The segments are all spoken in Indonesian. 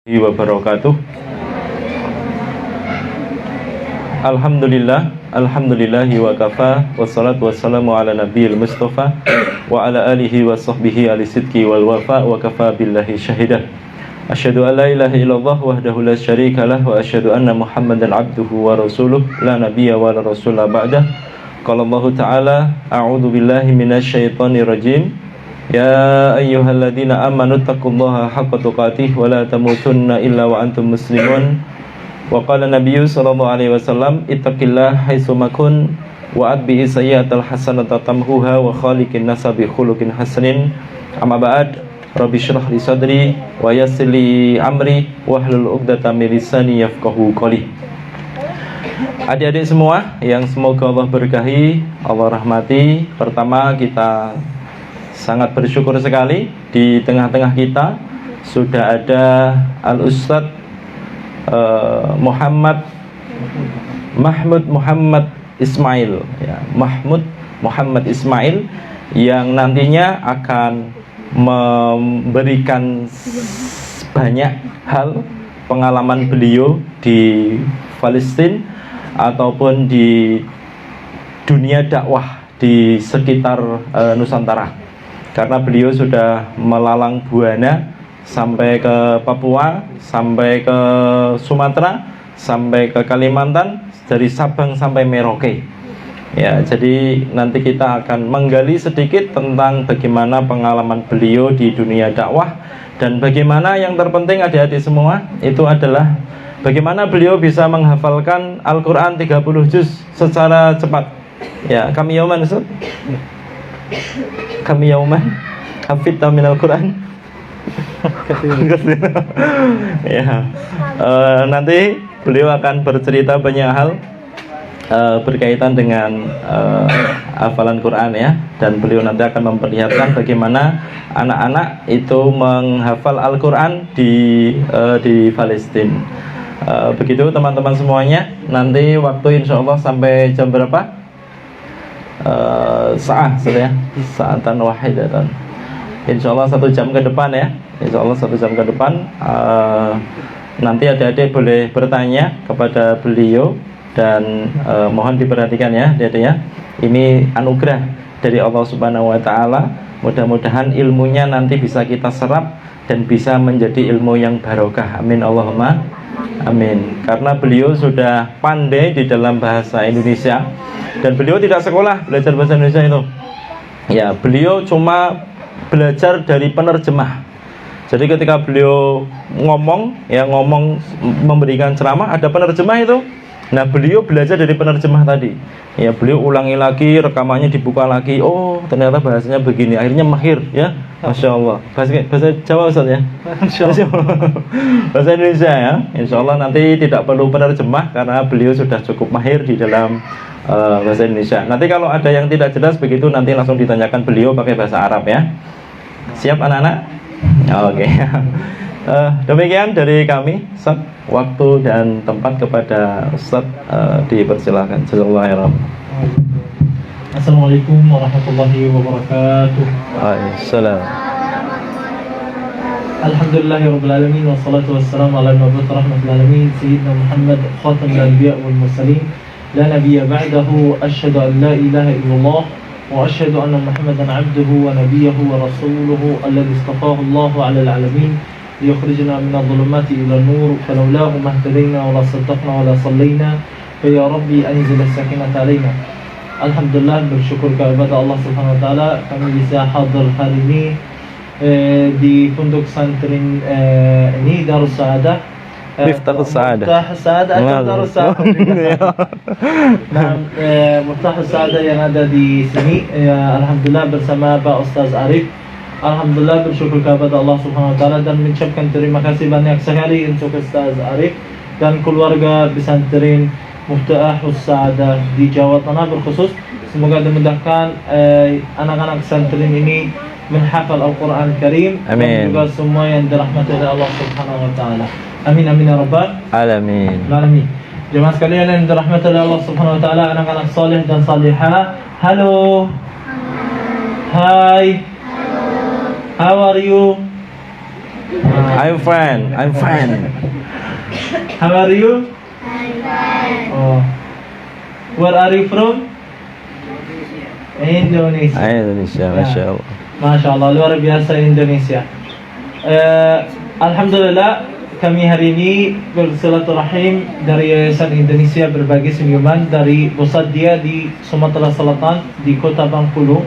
wabarakatuh. Alhamdulillahi wa kafa, wassalatu wassalamu ala nabiyil mustafa wa ala alihi wa sahbihi alisidki wal wafa wa kafa billahi syahidah. Asyhadu an la ilaha illallah wahdahu la syarikalah wa asyhadu anna muhammadan abduhu wa rasuluh la nabiyya wa la rasula ba'dah. Qala Allah ta'ala, a'udzu billahi minasyaitonir rajim. Ya ayyuhalladzina amanu taqullaha haqqa tuqatih wa la tamutunna illa wa antum muslimun. Wa qala nabiyyu sallallahu alaihi wasallam, ittaqillaha haitsu makun wa atbi'i sayyi'atal hasanata tamhuha wa khaliqin nasa bi khuluqin hasanin. Amma ba'd, rabbi shrah li sadri wa yassir li amri wahlul 'uqdatam min lisani yafqahu qawli. Adik-adik semua yang semoga Allah berkahi, Allah rahmati. Pertama, kita sangat bersyukur sekali di tengah-tengah kita sudah ada Al-Ustadz Mahmud Muhammad Ismail ya, Mahmud Muhammad Ismail yang nantinya akan memberikan banyak hal pengalaman beliau di Palestina ataupun di dunia dakwah di sekitar Nusantara. Karena beliau sudah melalang buana sampai ke Papua, sampai ke Sumatera, sampai ke Kalimantan, dari Sabang sampai Merauke. Ya, jadi nanti kita akan menggali sedikit tentang bagaimana pengalaman beliau di dunia dakwah, dan bagaimana yang terpenting adik-adik semua itu adalah bagaimana beliau bisa menghafalkan Al-Quran 30 juz secara cepat. Ya, kami yauman Ustaz. Kami yauman hafidta minal Quran. Ya, nanti beliau akan bercerita banyak hal berkaitan dengan hafalan Quran ya, dan beliau nanti akan memperlihatkan bagaimana anak-anak itu menghafal Al-Quran di Palestina. Begitu teman-teman semuanya. Nanti waktu insya Allah sampai jam berapa? Saatan wahidatan. Insyaallah 1 jam ke depan ya. Insyaallah 1 jam ke depan. Nanti adik-adik boleh bertanya kepada beliau dan mohon diperhatikan ya, adik-adik ya. Ini anugerah dari Allah Subhanahu wa taala. Mudah-mudahan ilmunya nanti bisa kita serap dan bisa menjadi ilmu yang barokah. Amin Allahumma amin. Karena beliau sudah pandai di dalam bahasa Indonesia. Dan beliau tidak sekolah belajar bahasa Indonesia itu. Ya, beliau cuma belajar dari penerjemah. Jadi ketika beliau ngomong memberikan ceramah, ada penerjemah itu. Nah, beliau belajar dari penerjemah tadi. Ya, beliau ulangi lagi, rekamannya dibuka lagi. Oh, ternyata bahasanya begini. Akhirnya mahir ya. Masya Allah. Bahasa Jawa Ustaz ya? Masya Allah. Bahasa Indonesia ya. Insya Allah nanti tidak perlu penerjemah karena beliau sudah cukup mahir di dalam bahasa Indonesia. Nanti kalau ada yang tidak jelas begitu, nanti langsung ditanyakan beliau pakai bahasa Arab ya. Siap anak-anak? Oke. Demikian dari kami. Ustaz, waktu dan tempat kepada Ustaz dipersilakan. Jazakallahu. Assalamualaikum warahmatullahi wabarakatuh. Waalaikumsalam. Alhamdulillahirabbil alamin wassalatu wassalamu ala nabiyyi rahmatil alamin sayyidina Muhammad khatamul anbiya wal mursalin la nabiyya ba'dahu. Asyhadu an la ilaha illallah wa asyhadu anna Muhammadan 'abduhu wa nabiyyuhu wa rasuluhu alladzi istafahu Allahu 'alal 'alamin liyukhrijana minadh dhulumati ilan nur falawlahu mahtadayna wa la saddaqna wa la sallayna fa ya rabbi anzil as-sakinata 'alaina. Alhamdulillah, bersyukur kepada Allah Subhanahu wa taala kami bisa hadir hari ini di pondok pesantren ini Darus Saadah. Miftahus Saadah. Miftahus Saadah atau Darus Saadah. Nah, Miftahus Saadah yang ada di sini alhamdulillah bersama Pak Ustaz Arif. Alhamdulillah, bersyukur kepada Allah Subhanahu wa taala dan mengucapkan terima kasih banyak sekali untuk Ustaz Arif dan keluarga pesantren Miftahus Saadah di Jawa Tengah berkhusus. Semoga dimudahkan anak-anak pesantren ini menghafal Al-Quran Karim. Amin. Dan juga semua yang dirahmati oleh Allah Subhanahu wa taala. Amin amin ya rabbal alamin. Alamin. Jemaah sekalian yang dirahmati oleh Allah Subhanahu wa taala, anak-anak saleh dan salihah. Halo. Hai. How are you? I'm fine. I'm fine. How are you? Oh. Where are you from? Indonesia. Indonesia, masya Allah. Masya Allah, luar biasa Indonesia. Alhamdulillah, kami hari ini bersilaturahim dari Yayasan Indonesia Berbagi Senyuman dari pusat dia di Sumatera Selatan di Kota Bengkulu.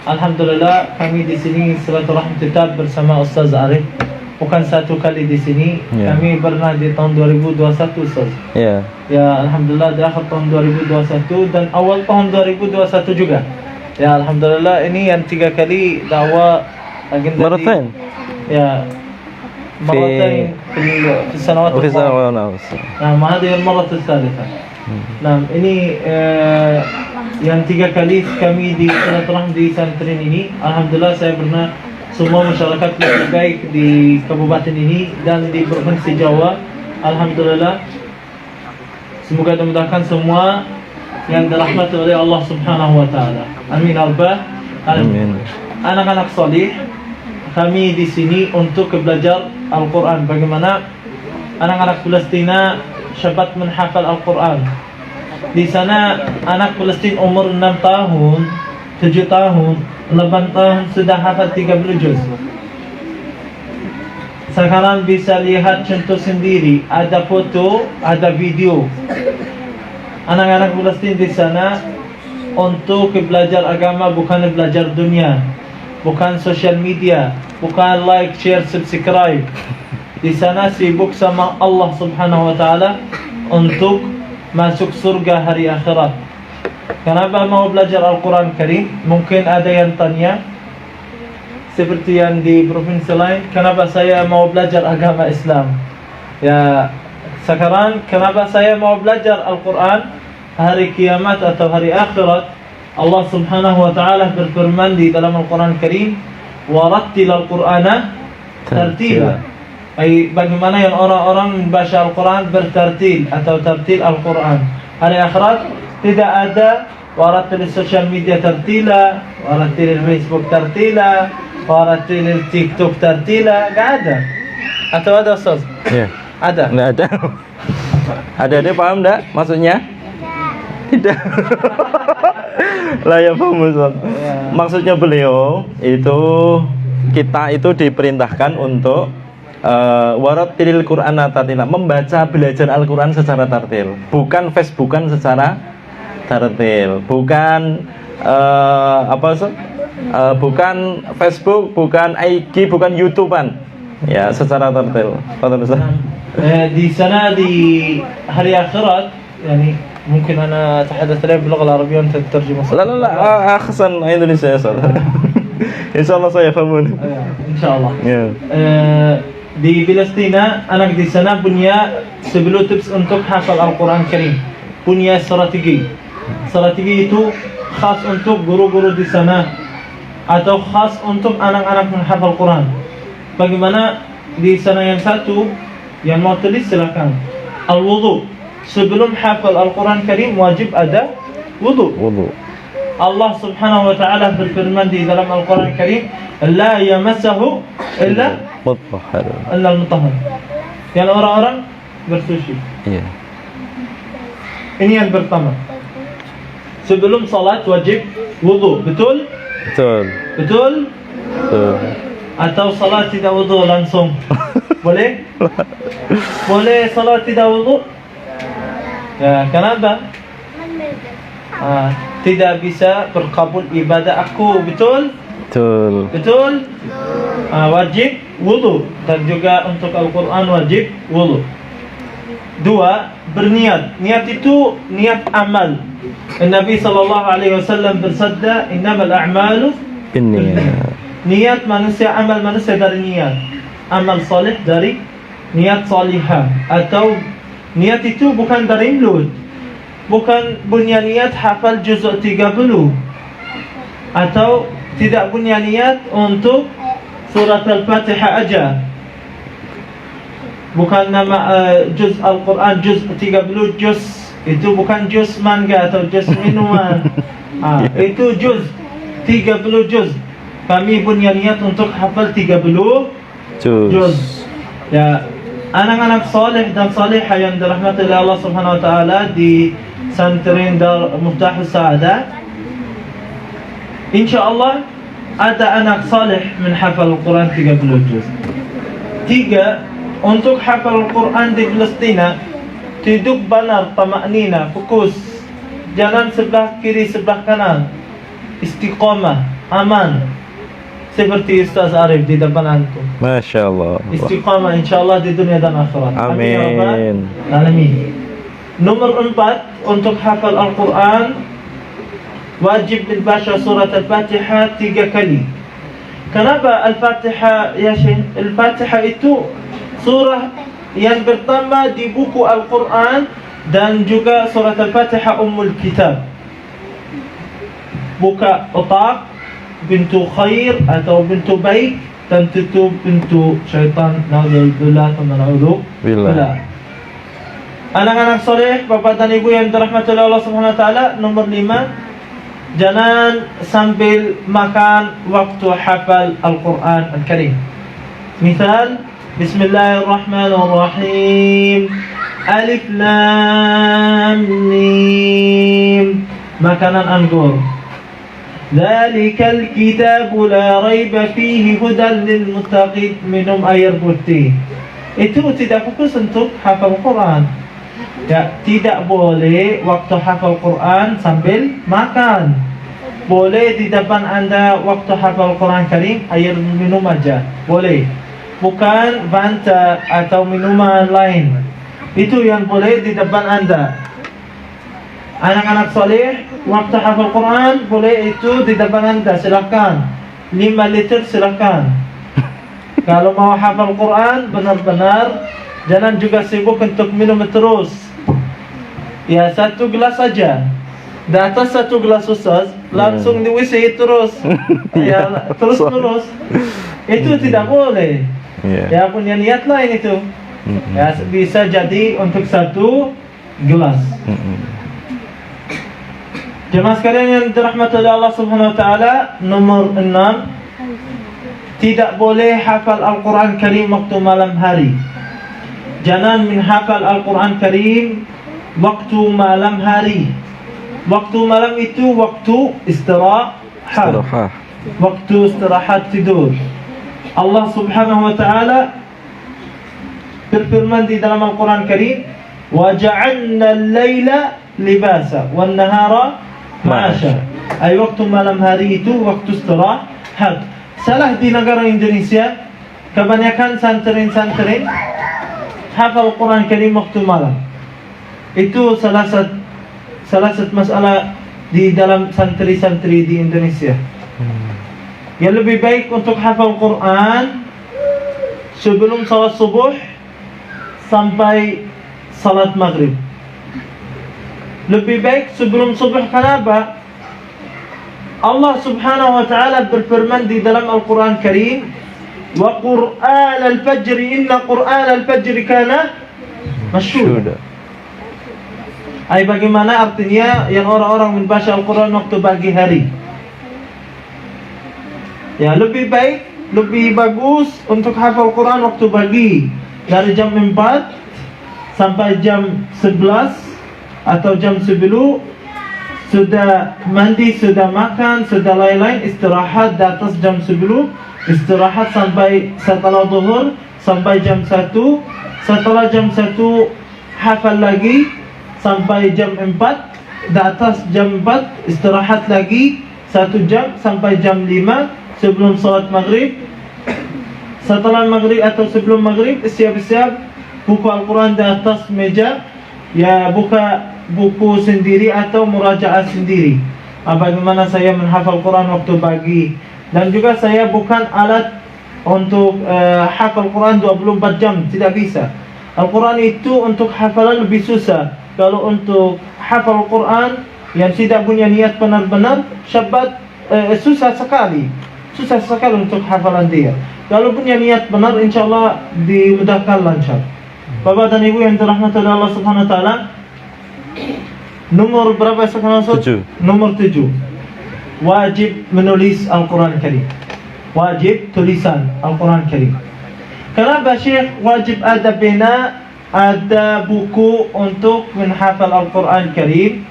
Alhamdulillah, kami di sini silaturahim tetap bersama Ustaz Arif. Bukan satu kali di sini, kami pernah di tahun 2021 Ustaz. Ya. Ya, alhamdulillah di akhir tahun 2021 dan awal tahun 2021 juga. Ya, alhamdulillah ini yang 3 kali dakwah agenda di مرتين ya مرتين في السنوات وفي الماضية. سنة ونص. نعم هذه المرة الثالثة. Nah, ini yang 3 kali kami di silaturahim di santren ini. Alhamdulillah saya pernah semua masyarakat lebih baik di kabupaten ini dan di provinsi Jawa. Alhamdulillah. Semoga dimudahkan semua yang dirahmati oleh Allah Subhanahu wa taala. Amin Rabbah. Amin. Anak-anak salih, kami di sini untuk belajar Al-Qur'an. Bagaimana anak-anak Palestina syabat menghafal Al-Qur'an. Di sana anak Palestina umur 6 tahun, 7 tahun, 8 tahun sudah hafal 30 juz. Sekarang bisa lihat contoh sendiri, ada foto, ada video. Anak-anak Palestina di sana untuk belajar agama, bukan belajar dunia, bukan sosial media, bukan like, share, subscribe. Di sana sibuk sama Allah Subhanahu wa taala untuk masuk surga hari akhirat. Kenapa mau belajar Al-Quran Karim? Mungkin ada yang tanya, seperti yang di provinsi lain, kenapa saya mau belajar agama Islam? Ya, sekarang kenapa saya mau belajar Al-Quran? Hari kiamat atau hari akhirat, Allah Subhanahu wa taala berfirman di dalam Al-Quran Karim, "Warattil Al-Qur'ana tartila." Bagaimana yang orang-orang membaca Al-Quran bertartil atau tartil Al-Quran. Hari akhirat tidak ada warattil social media tartila, warattil Facebook tartila, warattil TikTok tartila, enggak ada. Atau ada Ustaz? Ya. Ada. Nggak ada. Ada paham enggak maksudnya? Tidak. Lah ya paham Ustaz. Maksudnya beliau itu kita itu diperintahkan untuk warattilil Qur'ana tartila, membaca belajar Al-Qur'an secara tartil, bukan Facebookan secara tartil, bukan bukan Facebook, bukan IG, bukan YouTubean. Ya, secara tartil. di sana di hari akhirat, yani mungkin ana أتحدث عليه باللغة العربية وأنت تترجم. لا أحسن Indonesia ya Ustaz. Insyaallah saya paham. Insyaallah. Ya. Di Palestina, anak di sana punya 10 tips untuk hafal Al-Quran Karim. Punya strategi. Strategi itu khas untuk guru-guru di sana atau khas untuk anak-anak menghafal Quran. Bagaimana di sana yang satu yang mau tulis silakan. Al-wudu. Sebelum hafal Al-Quran Karim wajib ada wudu. Allah Subhanahu wa taala berfirman di dalam Al-Quran Karim, "La yamassahu illa al-mutahhar." Yang orang-orang bersuci. Iya. Ini yang pertama. Sebelum salat wajib wudu, betul? Betul. Betul? Betul. Atau salat tidak wudu langsung? Boleh? Boleh salat tidak wudu? Ya, kenapa? Tidak bisa berkabul ibadah aku, betul? Betul. Betul? Wajib wudu dan juga untuk Al-Quran wajib wudu. 2, berniat. Niat itu niat amal. Nabi sallallahu alaihi wasallam bersabda, "Innamal a'malu binniyat." Niat manusia, amal manusia dari niat. Amal salih dari niat salihah. Atau niat itu bukan dari mulut. Bukan punya niat hafal juzuk 30. Atau tidak punya niat untuk surat Al-Fatihah aja. Bukan nama juz Al-Quran juz 30 juz. Itu bukan juz mangga atau juz minuman. Itu juz 30 juz. Kami punya niat untuk hafal 30 juz. Ya, anak-anak soleh dan salihah yang dirahmati oleh Allah Subhanahu wa taala di santren Dar Miftahus Sa'adah, insyaallah ada anak saleh menghafal Al-Quran 30 juz. 3. Untuk hafal Al-Quran di Palestina, duduk benar, tamaknina, fokus, jangan sebelah kiri sebelah kanan, istiqamah, aman, seperti Ustaz Arif di depan antum. Masya Allah. Istiqamah insyaallah di dunia dan akhirat. Amin. Ya Rabbal Alamin. Nomor 4, untuk hafal Al-Quran wajib membaca surat Al-Fatihah 3 kali. Kenapa Al-Fatihah ya Syekh? Al-Fatihah itu surah yang pertama di buku Al-Quran, dan juga surat Al-Fatihah Ummul Kitab. Buka otak, pintu khair atau pintu baik, dan tutup pintu syaitan. Na'udzubillah wa na'udzu billah. Anak-anak soleh, bapak dan ibu yang dirahmati oleh Allah Subhanahu wa taala, nomor 5, jangan sambil makan waktu hafal Al-Quran Al-Karim. Misal, Bismillahirrahmanirrahim, Alif Lam Mim, makanan anggur. Dzalikal kitabu la raiba fihi hudan lil muttaqin, minum air putih. Itu tidak fokus untuk hafal Quran. Ya, tidak boleh waktu hafal Quran sambil makan. Boleh di depan Anda waktu hafal Quran Karim air minum aja, boleh. Bukan Fanta atau minuman lain. Itu yang boleh di depan Anda. Anak-anak soleh, waktu hafal Quran boleh itu di depan Anda, silakan. 5 liter silakan. Kalau mau hafal Quran benar-benar, jangan juga sibuk untuk minum terus. Ya, 1 gelas saja. Di atas 1 gelas Ustaz, langsung di WC terus. Ya, terus-terus. Itu tidak boleh. Ya, punya niat lain itu. Ya, bisa jadi untuk 1 gelas. Jemaah sekalian yang dirahmati oleh Allah Subhanahu wa taala, nomor 6, tidak boleh hafal Al-Quran Karim waktu malam hari. Jangan menghafal Al-Quran Karim waktu malam hari. Waktu malam itu waktu istirahat. Waktu istirahat tidur. Allah Subhanahu wa taala berfirman di dalam Al-Quran Karim, "Wa ja'alna al-laila libasa wan nahara ma'asha." Ay waktu malam hari itu waktu istirahat. Salah di negara Indonesia, kebanyakan santri-santri hafal Quran Karim waktu malam. Itu salah satu masalah di dalam santri-santri di Indonesia. Yang lebih baik untuk hafal Quran sebelum salat subuh sampai salat maghrib. Lebih baik sebelum subuh. Kenapa? Allah Subhanahu wa taala berfirman di dalam Al-Quran Karim, "Wa Qur'an al-fajr, inna Qur'an al-fajr kana mashhuda." Ay, bagaimana artinya yang orang-orang membaca Al-Quran waktu pagi hari. Ya, lebih baik, lebih bagus untuk hafal Quran waktu pagi, dari jam 4 sampai jam 11 atau jam 10. Sudah mandi, sudah makan, sudah lain-lain, istirahat di atas jam 10, istirahat sampai setelah zuhur sampai jam 1. Setelah jam 1 hafal lagi sampai jam 4. Di atas jam 4 istirahat lagi 1 jam sampai jam 5 sebelum salat maghrib. Setelah maghrib atau sebelum maghrib, siap-siap buku Al-Quran di atas meja. Ya, buka buku sendiri atau murajaah sendiri. Bagaimana saya menghafal Quran waktu pagi. Dan juga saya bukan alat untuk hafal Quran 24 jam, tidak bisa. Al-Quran itu untuk hafalan lebih susah. Kalau untuk hafal Quran yang tidak punya niat benar-benar, syabat susah sekali untuk hafalan dia. Kalau punya niat benar, insyaallah dimudahkan lancar. Bapak dan Ibu yang dirahmati oleh Allah Subhanahu wa taala, nomor berapa sekarang? 7. Nomor 7. Wajib menulis Al-Quran Karim. Wajib tulisan Al-Quran Karim. Kenapa Syekh wajib ada buku untuk menghafal Al-Quran Karim?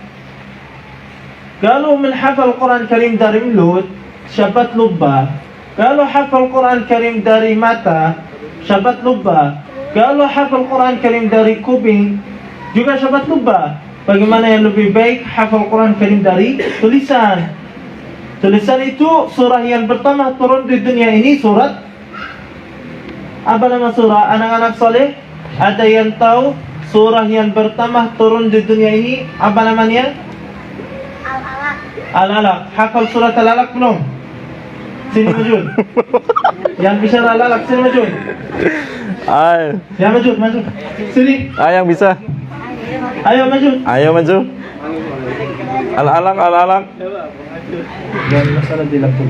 Kalau menghafal Al-Quran Karim dari mulut, syabat lupa. Kalau hafal Al-Quran Karim dari mata, syabat lupa. Kalau hafal Al-Quran Karim dari kuping, juga syabat lupa. Bagaimana yang lebih baik hafal Al-Quran Karim dari tulisan? Tulisan itu surah yang pertama turun di dunia ini, surat apa nama surah? Anak-anak soleh, ada yang tahu surah yang pertama turun di dunia ini apa namanya? Al-Alaq. Hafal surat Al-Alaq belum? Sini Majud. Yang bisa Al-Alaq, sini Majud. Ya Majud. Sini. Yang bisa. Ayo Majud. Ayo maju. Al-Alaq. Jangan masalah di laptop.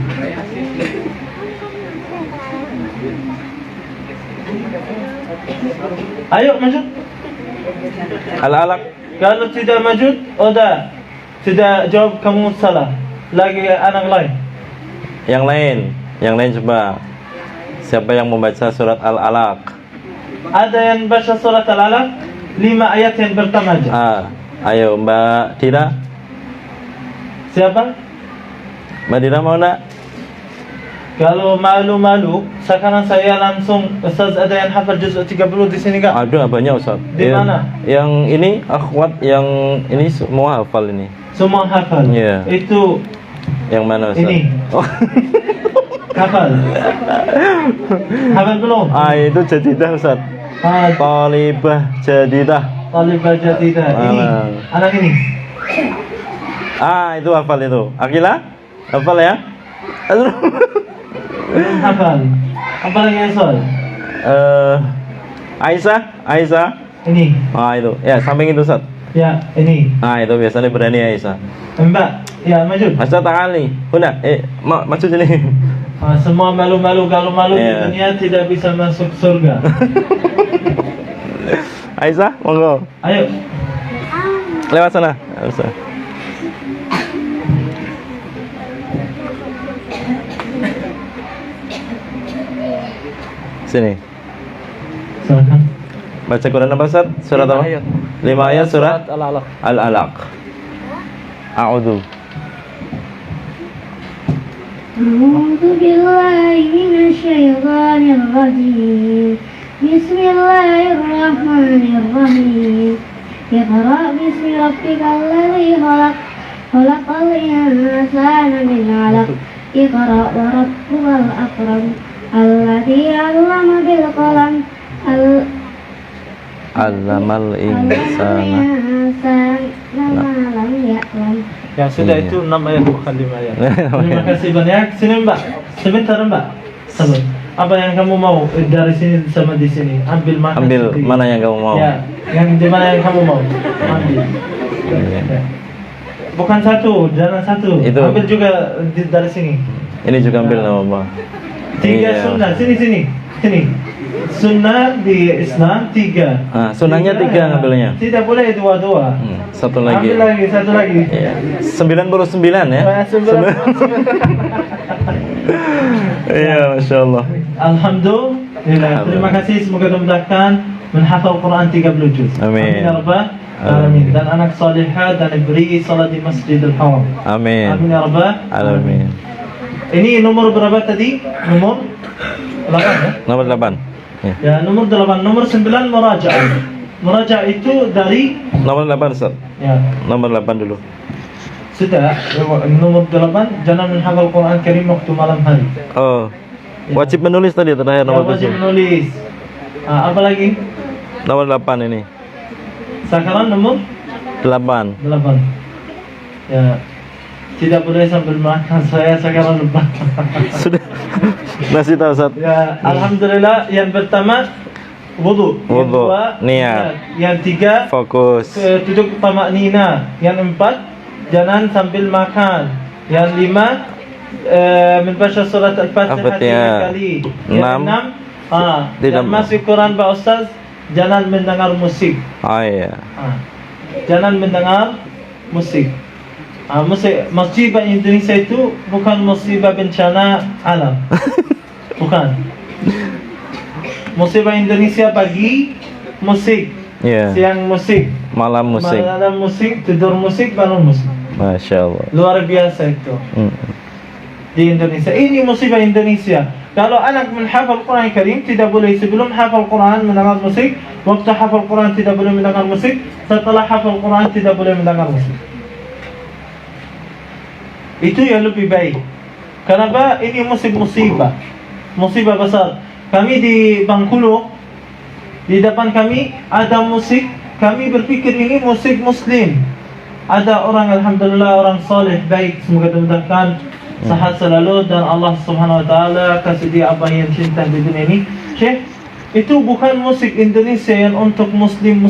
Ayo Majud. Al-Alaq. Kalau tidak Majud, udah. Tidak jawab kamu salah. Lagi anak lain. Yang lain coba. Siapa yang membaca surat Al-Alaq? Ada yang baca surat Al-Alaq 5 ayat yang pertama aja. Ayo Mbak Dira. Siapa? Mbak Dira mau enggak? Kalau malu-malu, sekarang saya langsung Ustaz ada yang hafal juz 30 di sini enggak? Ada banyak Ustaz. Di mana? Yang ini akhwat yang ini semua hafal ini. Semua hafal. Iya. Itu Yang mana Ustaz? ini. Oh. Hafal. Hafal belum? Itu jadidah Ustaz. Talibah jadidah. Talibah jadidah. Ini anak ini. Itu hafal itu. Akila? Hafal ya? Belum hafal. Apa lagi yang soal? Aisyah. Ini. Itu. Ya, samping itu Ustaz. Ya, ini. Itu biasanya berani Aisyah. Mbak, ya maju. Aisyah takali. Huna, maju sini. Semua malu-malu, kalau malu di dunia tidak bisa masuk surga. Aisyah, monggo. Ayo. Lewat sana. Aisyah. Sini. Silakan. Baca Quran apa Ustaz? Surat apa? 5 ayat surat Al-Alaq. Al-Alaq. A'udzu. أعوذ بالله من الشيطان الرجيم بسم الله الرحمن الرحيم اقرأ باسم ربك الذي خلق خلق الإنسان من علق اقرأ وربك الأكرم الذي علم بالقلم Allamal insana. ما لم يعلم. Ya sudah, itu 6 ayat bukan 5 ayat. Terima kasih banyak. Sini Mbak. Sebentar Mbak. Sabar. Apa yang kamu mau dari sini sama di sini? Ambil makan. Ambil mana yang kamu mau? Ya, yang di mana yang kamu mau? Ambil. Ya. Bukan satu, jangan satu. Itu. Ambil juga dari sini. Ini juga ambil nama Allah. 3 sunnah. Sini. Sunnah di Islam 3. Sunnahnya 3 ngambilnya. Tidak boleh 2-2. Satu lagi. Ambil lagi, satu lagi. Iya. 99 ya. Iya, Masya Allah. Alhamdulillah. Terima kasih, semoga dimudahkan menghafal Quran 30 juz. Amin. Ya Rabbal Alamin. Dan anak salihah dan beri salat di Masjidil Haram. Amin. Amin ya Rabbal Alamin. Ini nomor berapa tadi? Nomor 8 ya? Nomor 8. Ya. Ya, nomor 8. Nomor 9 murajaah. Murajaah itu dari Nomor 8 Ustaz. ya. Nomor 8 dulu. Sudah, nomor 8 jangan menghafal Quran Karim waktu malam hari. Oh. Wajib menulis tadi terakhir Ya, nomor wajib 7. menulis. Apa lagi? Nomor 8 ini. Sekarang nomor 8. 8. Ya. Tidak boleh sambil makan, saya sekarang lupa. Sudah. Masih tahu Ustaz. Ya, alhamdulillah. Yang pertama wudu. Yang Wudu, kedua niat. Yang 3 Fokus. duduk tamak nina. Yang 4 jangan sambil makan. Yang 5 membaca surat Al-Fatihah 3 kali. Yang 6 tidak yang masuk Quran Pak Ustaz, jangan mendengar musik. Iya. Jangan mendengar musik. Musibah Indonesia itu bukan musibah bencana alam. Bukan. Musibah Indonesia pagi musik, Ya, siang musik, malam musik. malam musik, tidur musik, bangun musik. Masya Allah. Luar biasa itu Hmm. di Indonesia. Ini musibah Indonesia. Kalau anak menghafal Quran Karim tidak boleh sebelum hafal Quran mendengar musik, waktu hafal Quran tidak boleh mendengar musik, setelah hafal Quran tidak boleh mendengar musik. Itu yang lebih baik. Kenapa? Ini musibah, musibah besar. Kami di Bengkulu, di depan kami ada musik. Kami berpikir ini musik Muslim. Ada orang, alhamdulillah, orang saleh baik, semoga dimudahkan, sehat selalu, dan Allah Subhanahu wa taala kasih dia apa yang cinta di dunia ini. Syekh, itu bukan musik Indonesia yang untuk muslim.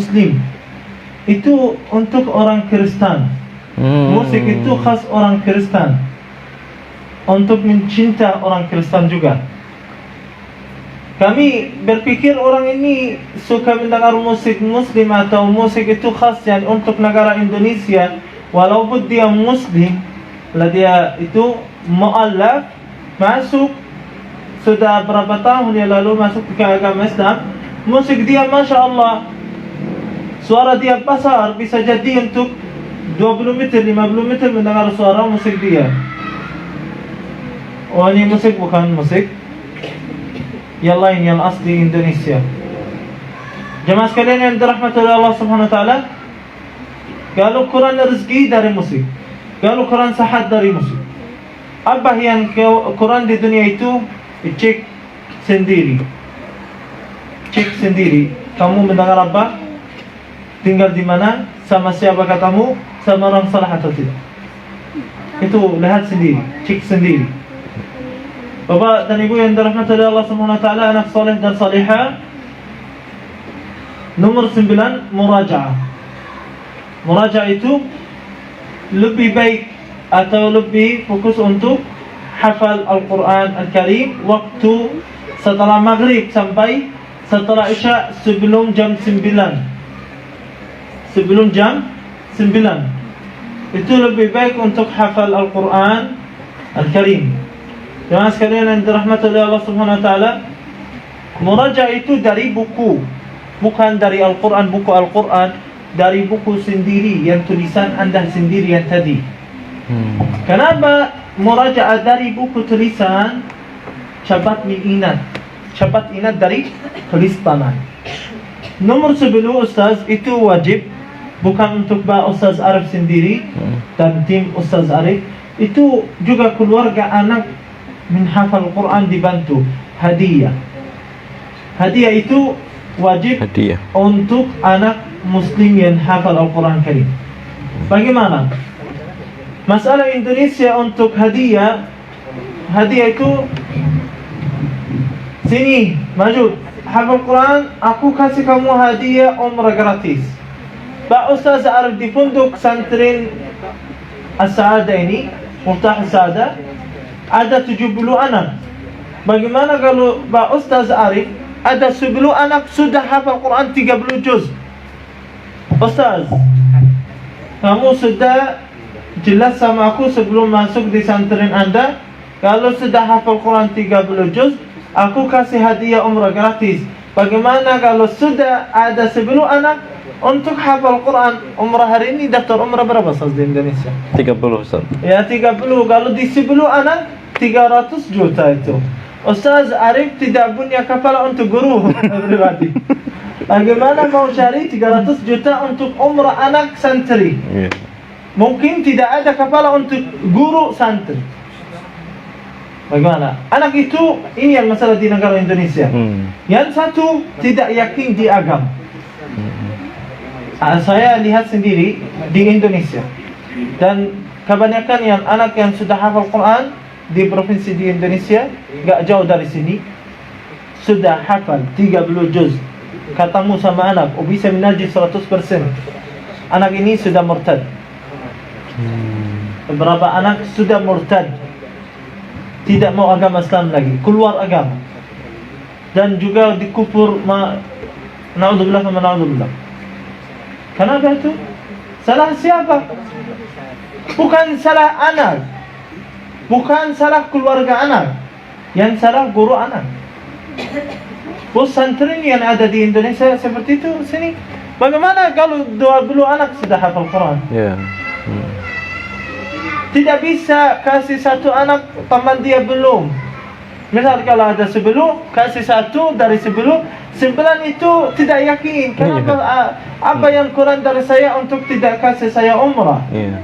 Itu untuk orang Kristen. Musik itu khas orang Kristen. Untuk mencinta orang Kristen juga. Kami berpikir orang ini suka mendengar musik Muslim atau musik itu khas yang untuk negara Indonesia. Walaupun dia Muslim, lah dia itu mu'allaf, masuk sudah berapa tahun yang lalu masuk ke agama Islam. Musik dia Masya Allah, suara dia besar, bisa jadi untuk 20 meter, 50 meter mendengar suara musik dia. Oh, ini musik bukan musik yang lain, yang asli Indonesia. Jemaah sekalian yang dirahmati oleh Allah Subhanahu wa taala, kalau Quran rezeki dari musik, kalau Quran sehat dari musik. Apa yang Quran di dunia itu cek sendiri. Cek sendiri. Kamu mendengar apa? Tinggal di mana? Sama siapa katamu? Sama orang salah atau tidak? Itu lihat sendiri, cek sendiri. Bapak dan Ibu yang dirahmati oleh Allah Subhanahu wa taala, anak saleh dan salihah. Nomor 9, murajaah. Murajaah itu lebih baik atau lebih fokus untuk hafal Al-Quran Al-Karim waktu setelah maghrib sampai setelah isya sebelum jam 9. Sebelum jam 9. Itu lebih baik untuk hafal Al-Quran Al-Karim. Jemaah sekalian yang dirahmati oleh Allah Subhanahu wa taala, murajaah itu dari buku, bukan dari Al-Quran, buku Al-Quran, dari buku sendiri yang tulisan Anda sendiri yang tadi. Kenapa murajaah dari buku tulisan? Cepat ingat dari tulis tangan. Nomor 10, Ustaz, itu wajib, bukan untuk Ustaz Arif sendiri dan tim Ustaz Arif. Itu juga keluarga anak menghafal Quran dibantu. Hadiah itu wajib untuk anak muslim yang hafal Al-Quran Karim. Bagaimana? Masalah Indonesia untuk hadiah itu, sini, maju, hafal Quran, aku kasih kamu hadiah umrah gratis. Pak Ustaz Arif di pondok santren As-Sa'adah ini, Muftah As-Sa'adah, ada 70 anak. Bagaimana kalau Pak Ustaz Arif ada 10 anak sudah hafal Quran 30 juz? Ustaz, kamu sudah jelas sama aku sebelum masuk di santren Anda, kalau sudah hafal Quran 30 juz, aku kasih hadiah umrah gratis. Bagaimana kalau sudah ada 10 anak untuk hafal Quran umrah hari ini? Daftar umrah berapa Ustaz di Indonesia? 30 Ustaz. Ya 30. Kalau di 10 anak 300 juta itu. Ustaz Arif tidak punya kepala untuk guru pribadi. Bagaimana mau cari 300 juta untuk umrah anak santri? Mungkin tidak ada kepala untuk guru santri. Bagaimana? Anak itu, ini yang masalah di negara Indonesia. Yang satu tidak yakin di agama. Saya lihat sendiri di Indonesia. Dan kebanyakan yang anak yang sudah hafal Quran di provinsi di Indonesia, gak jauh dari sini, sudah hafal 30 juz. Katamu sama anak, bisa menajis 100%. Anak ini sudah murtad. Beberapa anak sudah murtad, tidak mau agama Islam lagi, keluar agama, dan juga dikufur. Na'udzubillah wa na'udzubillah. Kenapa itu? Salah siapa? Bukan salah anak, bukan salah keluarga anak, yang salah guru anak. pesantren yang ada di Indonesia seperti itu sini. Bagaimana kalau 20 anak sudah hafal Quran? Ya. Tidak bisa kasih satu anak teman dia belum. Misal kalau ada 10, kasih satu dari 10, 9 itu tidak yakin. Kenapa apa yang kurang dari saya untuk tidak kasih saya umrah? Iya.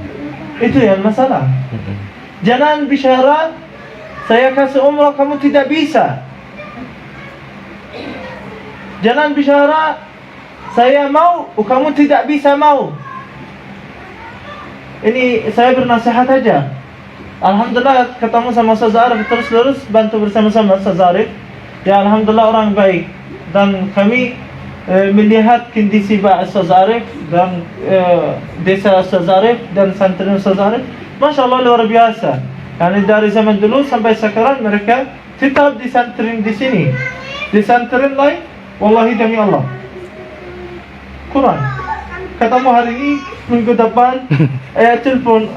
Itu yang masalah. Jangan bicara saya kasih umrah kamu tidak bisa. Jangan bicara saya mau kamu tidak bisa mau. Ini saya bernasihat aja. Alhamdulillah ketemu sama Ustaz Arif terus bantu bersama-sama Ustaz Arif. Ya alhamdulillah orang baik. Dan kami melihat kondisi Pak Ustaz Arif dan desa Ustaz Arif dan santri Ustaz Arif, Masya Allah luar biasa. Yani dari zaman dulu sampai sekarang mereka tetap disantrin di sini. Disantrin lain, wallahi demi Allah. Quran. Ketemu hari ini, minggu depan, telepon,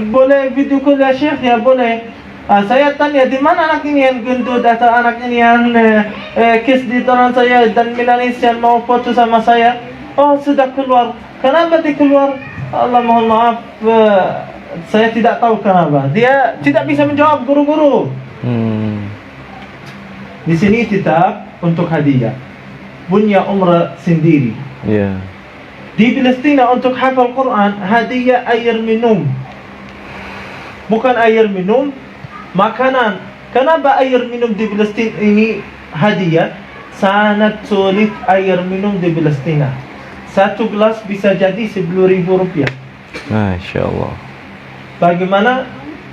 boleh video call ya Syekh? Ya boleh. Saya tanya di mana anak ini yang gendut atau anak ini yang kiss di tangan saya dan menangis yang mau foto sama saya? Oh sudah keluar. Kenapa dia keluar? Allah mohon maaf, saya tidak tahu kenapa. Dia tidak bisa menjawab guru-guru. Di sini tetap untuk hadiah. Punya umrah sendiri. Iya. Di Palestina untuk hafal Quran hadiah air minum. Bukan air minum, makanan. Kenapa air minum di Palestina ini hadiah? Sangat sulit air minum di Palestina. Satu gelas bisa jadi 10.000 rupiah. Masya Allah. Bagaimana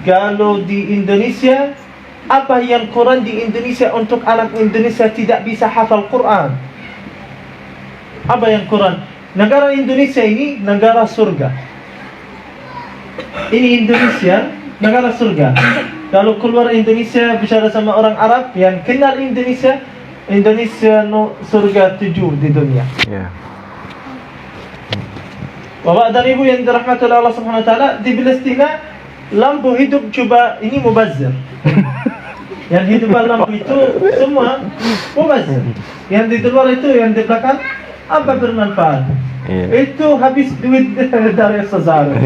kalau di Indonesia, apa yang Quran di Indonesia untuk anak Indonesia tidak bisa hafal Quran? Apa yang Quran? Negara Indonesia ini negara surga. Ini Indonesia, negara surga. Kalau keluar Indonesia bicara sama orang Arab yang kenal Indonesia, Indonesia surga 7 di dunia. Ya. Bapak dan Ibu yang dirahmati oleh Allah Subhanahu wa taala, di Palestina lampu hidup coba ini mubazir. Yang hidupan lampu itu semua mubazir. Yang di luar itu yang di belakang apa bermanfaat? Iya. Itu habis duit dari Ustaz Arif.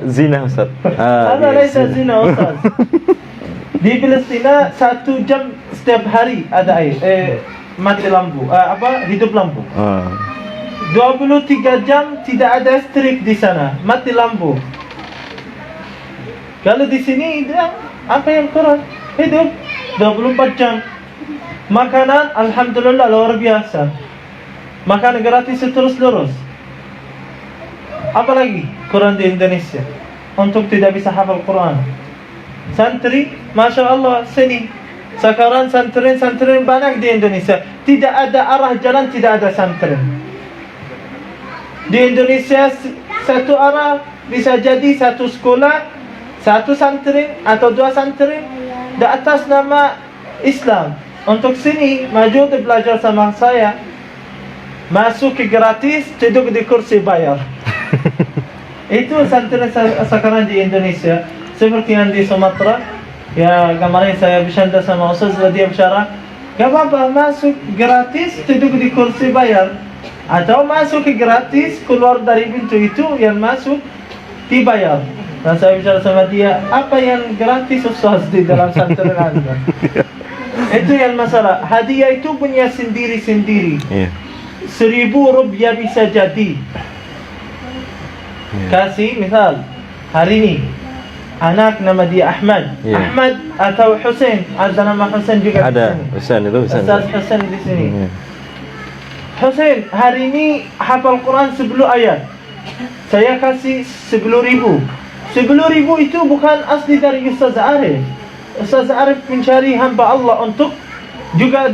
Zina Ustaz. Ada laisa zina Ustaz. Di Palestina 1 jam setiap hari ada air, mati lampu, hidup lampu. 23 jam tidak ada listrik di sana, mati lampu. Kalau di sini dia apa yang kurang? Hidup 24 jam. Makanan alhamdulillah luar biasa. Makan gratis terus-terus. Apalagi Quran di Indonesia untuk tidak bisa hafal Quran. Santri, Masya Allah, sini. Sekarang santri banyak di Indonesia. Tidak ada arah jalan, tidak ada santri. Di Indonesia satu arah bisa jadi satu sekolah, satu santri atau 2 santri di atas nama Islam. Untuk sini maju belajar sama saya. Masuk gratis, duduk di kursi bayar. Itu santri sekarang di Indonesia. Seperti yang di Sumatera. Ya kemarin saya bercanda sama Ustaz, dia bicara, gak apa-apa masuk gratis, duduk di kursi bayar. Atau masuk gratis, keluar dari pintu itu, yang masuk dibayar. Dan saya bicara sama dia, apa yang gratis Ustaz di dalam santri Anda? Itu yang masalah. Hadiah itu punya sendiri-sendiri. Iya. 1.000 rupiah bisa jadi. Kasih misal hari ini anak nama dia Ahmad. Ahmad atau Hussein, ada nama Hussein juga ada. di sini. Hussein itu Hussein. Ustaz Hussein di sini. Hussein hari ini hafal Quran 10 ayat. Saya kasih 10.000. 10.000 itu bukan asli dari Ustaz Arif. Ustaz Arif mencari hamba Allah untuk juga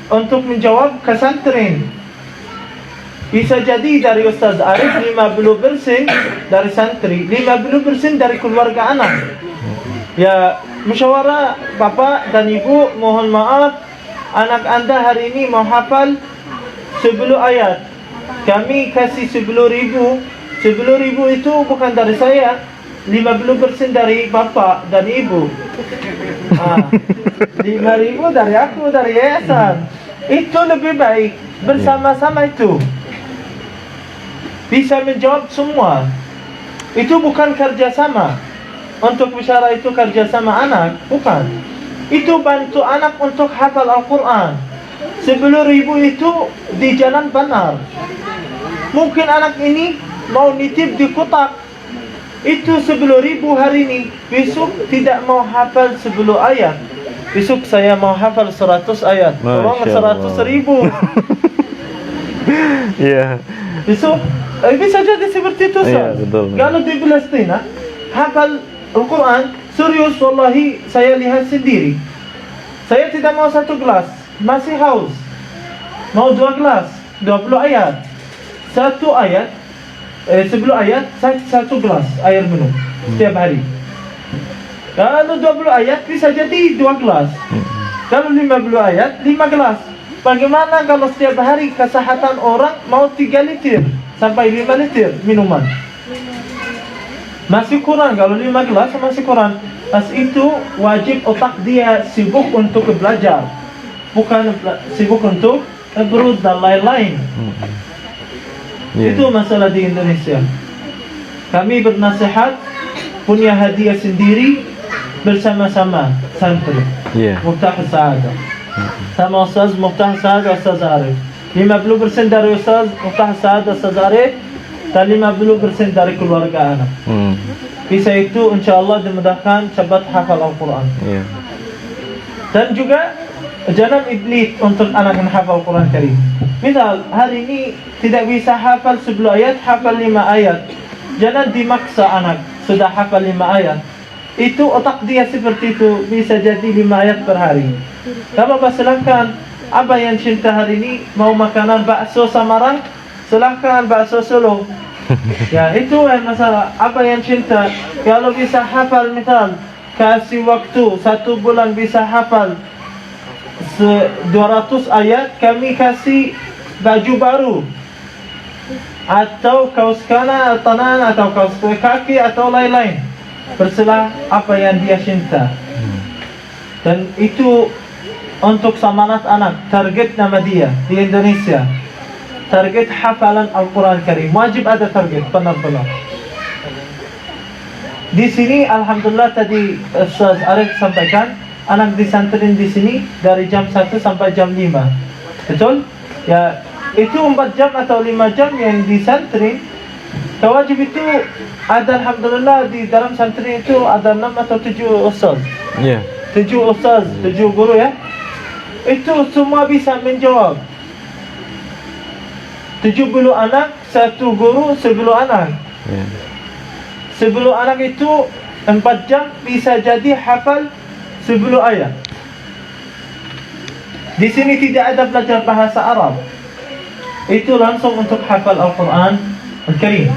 untuk menjawab kesantren. Bisa jadi dari Ustaz Arif 50% dari santri, 50% dari keluarga anak. Ya, musyawarah Bapak dan Ibu, mohon maaf, anak Anda hari ini mau hafal 10 ayat. Kami kasih 10.000. 10.000 itu bukan dari saya. 50% dari bapak dan ibu. 5.000 dari aku, dari yayasan. Itu lebih baik bersama-sama itu. Bisa menjawab semua. Itu bukan kerjasama. Untuk bicara itu kerjasama anak, bukan. Itu bantu anak untuk hafal Al-Quran. 10.000 itu di jalan benar. Mungkin anak ini mau nitip di kotak. Itu 10.000 hari ini. Besok tidak mau hafal 10 ayat. Besok saya mau hafal 100 ayat. Tolong 100.000. Iya. Besok bisa jadi seperti itu. Iya, betul. Kalau di Palestina hafal Al-Quran, serius wallahi saya lihat sendiri. Saya tidak mau 1 gelas, masih haus. Mau 2 gelas, 20 ayat. 1 ayat, 10 ayat, 1 gelas air minum setiap hari. Kalau 20 ayat bisa jadi 2 gelas. Kalau 50 ayat, 5 gelas. Bagaimana kalau setiap hari kesehatan orang mau 3 liter sampai 5 liter minuman? Masih kurang, kalau 5 gelas masih kurang. Pas itu wajib otak dia sibuk untuk belajar, bukan sibuk untuk berut dan lain-lain. Itu masalah di Indonesia. Kami bernasihat, punya hadiah sendiri bersama-sama santri. Muftah Sa'adah sama Ustaz Muftah Sa'adah, Ustaz Arif. 50% dari Ustaz Muftah Sa'adah, Ustaz Arif, dan 50% dari keluarga anak. Bisa itu insyaAllah dimudahkan cepat hafal Al-Quran. Dan juga jangan iblis untuk anak yang hafal Al-Quran Karim. Misal hari ini tidak bisa hafal 10 ayat, hafal 5 ayat. Jangan dimaksa anak sudah hafal 5 ayat. Itu otak dia seperti itu, bisa jadi 5 ayat per hari. Kalau silahkan, apa yang cinta hari ini mau makanan bakso Samarang, silahkan bakso Solo. Ya itu yang masalah. Apa yang cinta, kalau bisa hafal misal kasih waktu 1 bulan bisa hafal 200 ayat, kami kasih baju baru atau kaos kanan atau kaos kaki atau lain-lain, terserah apa yang dia cinta. Dan itu untuk semangat anak. Target nama dia di Indonesia, target hafalan Al-Quran Karim. Wajib ada target benar-benar. Di sini alhamdulillah tadi Ustaz Arif sampaikan, anak disantrin di sini dari jam 1 sampai jam 5. Betul? Ya, itu 4 jam atau 5 jam yang disantrin. Kewajib itu ada alhamdulillah di dalam santri itu ada 6 atau 7 ustaz. 7 ustaz, 7 guru ya. Itu semua bisa menjawab. 70 anak, 1 guru, 10 anak. 10 anak itu 4 jam bisa jadi hafal 10 ayat. Di sini tidak ada belajar bahasa Arab. Itu langsung untuk hafal Al-Quran Al-Karim.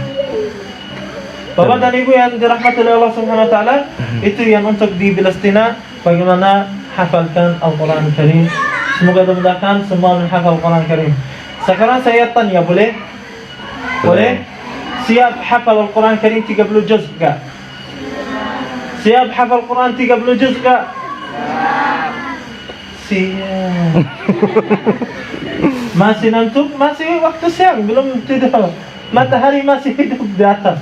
Bapak dan Ibu yang dirahmati oleh Allah Subhanahu wa taala, itu yang untuk di Palestina bagaimana hafalkan Al-Quran Al-Karim. Semoga dimudahkan semua menghafal Al-Quran Al-Karim. Sekarang saya tanya, boleh? Boleh? Siap hafal Al-Quran Al-Karim 30 juz enggak? Siap hafal Al-Quran 30 juz enggak? Siap. Masih ngantuk? Masih waktu siang, belum tidur. Matahari masih hidup di atas.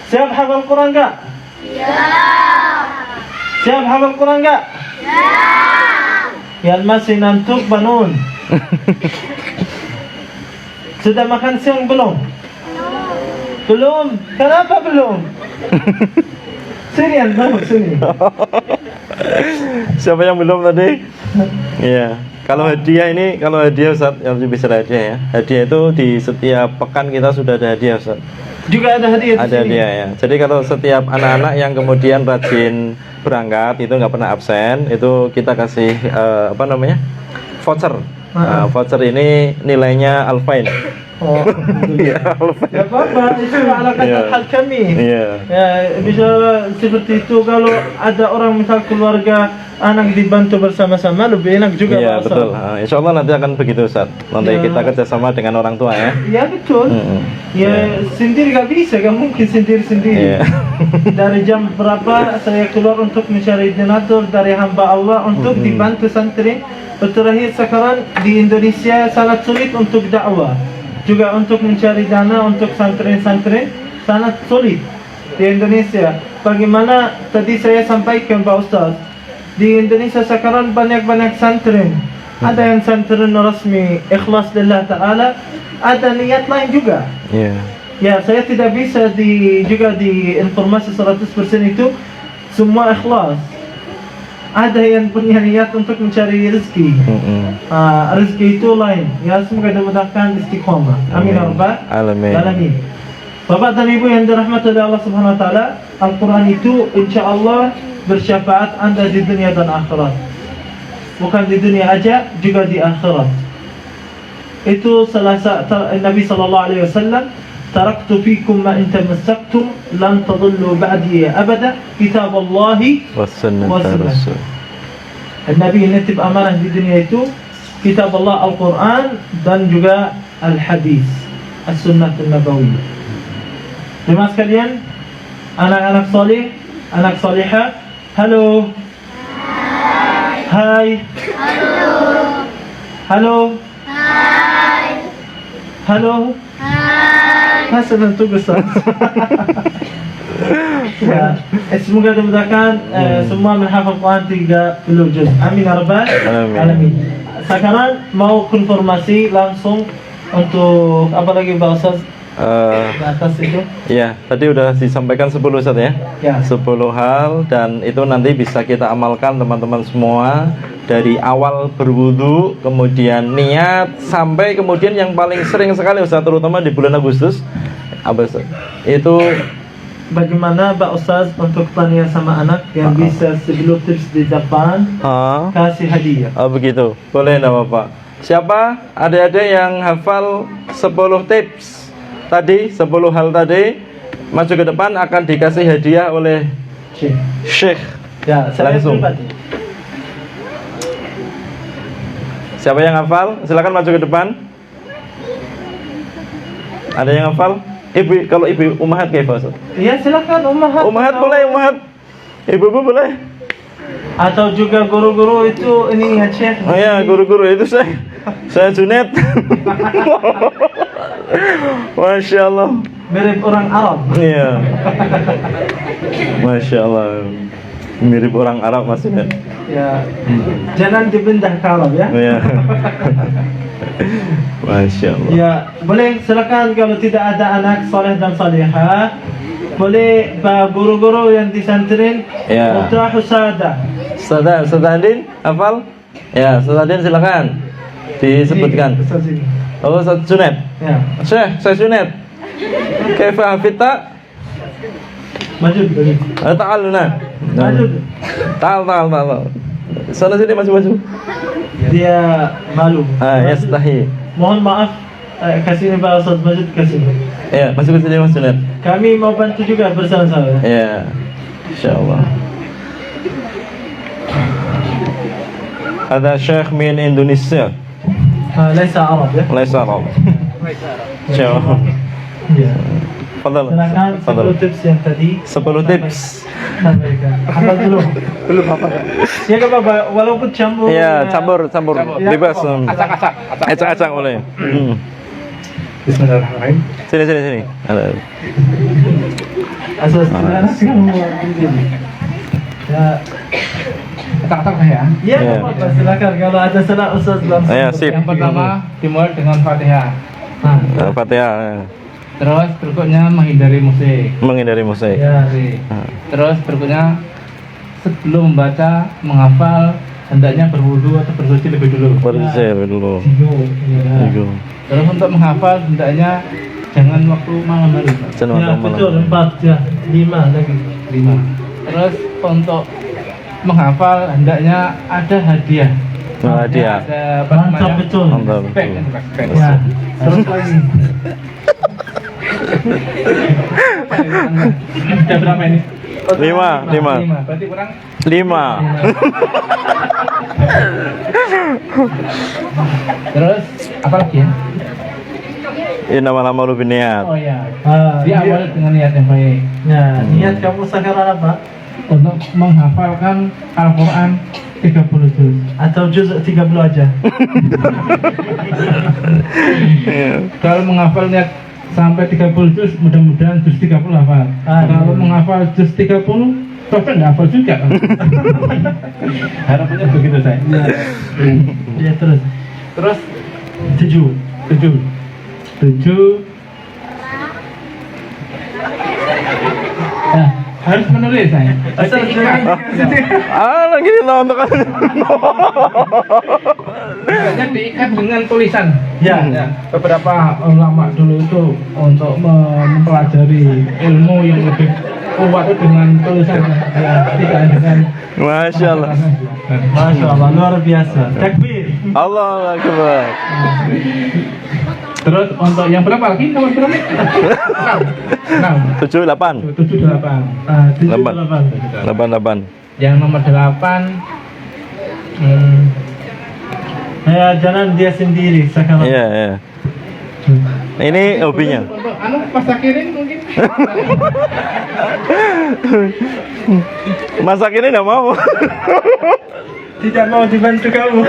Siap hafal Quran enggak? Siap. Siap hafal Quran enggak? Siap. Yang masih ngantuk bangun. Sudah makan siang belum? Belum. Kenapa belum? Sini bangun sini. Siapa yang belum tadi? Iya. Kalau hadiah ini, kalau hadiah Ustaz, yang bisa hadiah ya. Hadiah itu di setiap pekan kita sudah ada hadiah Ustaz. Juga ada hadiah di Ada sini. hadiah ya. Jadi kalau setiap anak-anak yang kemudian rajin berangkat itu nggak pernah absen, itu kita kasih voucher. Nah, voucher ini nilainya Alfain. Oh, Iya, Alfain. ya apa-apa, itu ala kata hal kami. Iya. Ya, bisa seperti itu kalau ada orang misal keluarga anak dibantu bersama-sama lebih enak juga Iya Pak Ustaz. betul. Insya Allah nanti akan begitu Ustaz. Nanti Ya. kita kerjasama dengan orang tua ya. Ya betul. Ya sendiri gak bisa, gak mungkin sendiri-sendiri. Iya. Dari jam berapa saya keluar untuk mencari donatur dari hamba Allah untuk dibantu santri. Terakhir sekarang di Indonesia sangat sulit untuk dakwah. Juga untuk mencari dana untuk santri-santri sangat sulit di Indonesia. Bagaimana tadi saya sampaikan Pak Ustaz, di Indonesia sekarang banyak-banyak santri. Ada yang santri resmi ikhlas lillah ta'ala, ada niat lain juga. Iya. Ya, saya tidak bisa juga di informasi 100% itu semua ikhlas. Ada yang punya niat untuk mencari rezeki. Rezeki itu lain. Ya, semoga dimudahkan istiqomah. Amin ya rabbal alamin. Bapak dan Ibu yang dirahmati oleh Allah Subhanahu wa taala, Al-Qur'an itu insyaallah bersyafaat Anda di dunia dan akhirat. Bukan di dunia aja, juga di akhirat. Itu salah satu Nabi sallallahu alaihi wasallam, taraktu fikum ma in tamassaktum lan tadullu ba'di abada, kitaballahi Wassunnah Wassunnah. Rasul. Nabi menitip amanah di dunia itu kitab Allah Al-Quran dan juga Al-Hadis As-Sunnah An-Nabawiyah. Jemaah sekalian, anak-anak soleh, anak solehah, halo. Hai. Halo. Halo. Hasan tugas. Ya, semoga dimudahkan semua menghafal Quran 30 juz. Amin ya rabbal alamin. Sekarang mau konfirmasi langsung untuk apa lagi Pak Ustaz? Di atas itu. Ya, tadi udah disampaikan 10 Ustaz ya. Ya. 10 hal dan itu nanti bisa kita amalkan teman-teman semua dari awal berwudu, kemudian niat sampai kemudian yang paling sering sekali Ustaz terutama di bulan Agustus apa Ustaz? Itu Bagaimana Pak Ustaz untuk tanya sama anak yang bisa sebelum tips di depan kasih hadiah? oh begitu. Boleh enggak Bapak? Siapa adik-adik yang hafal 10 tips tadi, 10 hal tadi, maju ke depan akan dikasih hadiah oleh Syekh. Ya, saya Langsung. pribadi. Siapa yang hafal? Silakan maju ke depan. Ada yang hafal? Ibu, kalau ibu umahat kayak Pak Ustaz? Ya silakan umahat. Umahat boleh, umahat. Ibu-ibu boleh. Atau juga guru-guru itu ini ya Syekh. Oh ya, guru-guru itu saya Junet. Masya Allah. Mirip orang Arab. Iya. Masya Allah. Mirip orang Arab Mas Junet. Ya. Jangan dipindah ke Arab ya. Iya. Masya Allah. Ya, boleh silakan kalau tidak ada anak soleh dan salihah, boleh Pak guru-guru yang disantrin Ya. Putra Husada. Ustaz Andin, hafal? Ya, Ustaz Andin silakan disebutkan. Ustaz ini. Oh, Ustaz Junet. Ya. Syekh, saya Junet. Kaifa hafidta? Maju. Ta'al luna. Maju. Ta'al. Sana sini maju. Dia malu. Yastahi. Mohon maaf, kasih ini Pak Ustaz Majid kasih. Ya, masuk ke sini Mas Junet. Kami mau bantu juga bersama-sama. Ya. Insyaallah. Ada Syekh min Indonesia. Laisa Arab ya. Laisa Arab. Insyaallah. Ya. Fadal. Silakan 10 tips yang tadi. 10 tips. Hafal dulu. Belum hafal. Ya enggak apa-apa, walaupun campur. Iya, campur. Ya, Bebas. apa-apa. Acak boleh. Bismillahirrahmanirrahim. Sini. Ada. Asas kamu ya. Kata-kata ya. Ya, apa-apa, silakan kalau ada salah Ustaz langsung. Ya, sip. Yang pertama dimulai dengan Fatihah. Fatihah. Terus berikutnya menghindari musik. Menghindari musik. Ya. Terus berikutnya sebelum membaca menghafal hendaknya berwudu atau bersuci lebih dulu. Bersih dulu. Ya. Iku. Terus untuk menghafal hendaknya jangan waktu malam hari. Jangan Ya, malam. betul 4 ya. 5 lagi. 5. Terus untuk menghafal hendaknya ada hadiah. Hadiah. Ada apa Mantap namanya? betul. Mantap. Spek, bukan spek. Ya. Terus lagi. Ada berapa ini? 5. Berarti kurang 5. Terus apa lagi ya? Innamal a'malu binniyat. Oh ya, Ah, diawali dengan niat yang baik. Ya, niat kamu sekarang apa? Untuk menghafalkan Al-Quran 30 juz. Atau juz 30 aja? Kalau menghafal niat sampai 30 juz, mudah-mudahan juz 30 hafal. Ah, Kalau iya. menghafal juz 30, total nggak hafal juga kan? Harapannya begitu saya. Ya, terus. Terus 7. 7. Nah, harus menulis saya. Asal Ikat. Lagi nonton. Biasanya diikat dengan tulisan. Ya. Beberapa ulama dulu itu untuk mempelajari ilmu yang lebih kuat itu dengan tulisan, tidak dengan. Masya Allah. Masya Allah, luar biasa. Takbir. Allahu Akbar. Terus untuk yang berapa lagi? Nomor berapa? 6. 7, 8. 7, 8. Ah, 7, 8. 8. 8. Yang nomor 8. Ya, jangan dia sendiri sekarang. Iya, iya. Ini hobinya. Untuk anu pas akhirin mungkin. Masak ini enggak mau. Tidak mau dibantu kamu.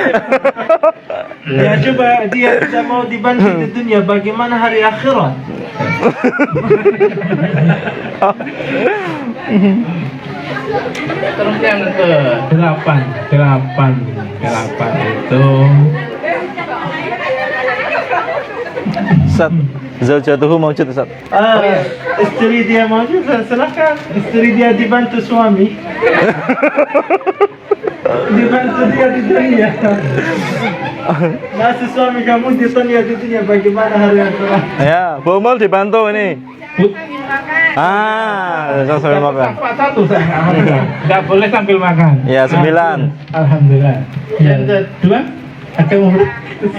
Ya, coba dia tidak mau dibantu di dunia, bagaimana hari akhirat? Terus yang ke 8 itu Ustaz, zaujatuhu maujud Ustaz. Istri dia mau juga, silakan. Istri dia dibantu suami. Dibantu dia di dunia. Masih suami kamu di dunia, bagaimana hari akhirat? Ya, Bu Mul dibantu ini. Saya sambil makan. Apa satu saya nggak boleh sambil makan. Ya, 9. Alhamdulillah. Yang kedua ada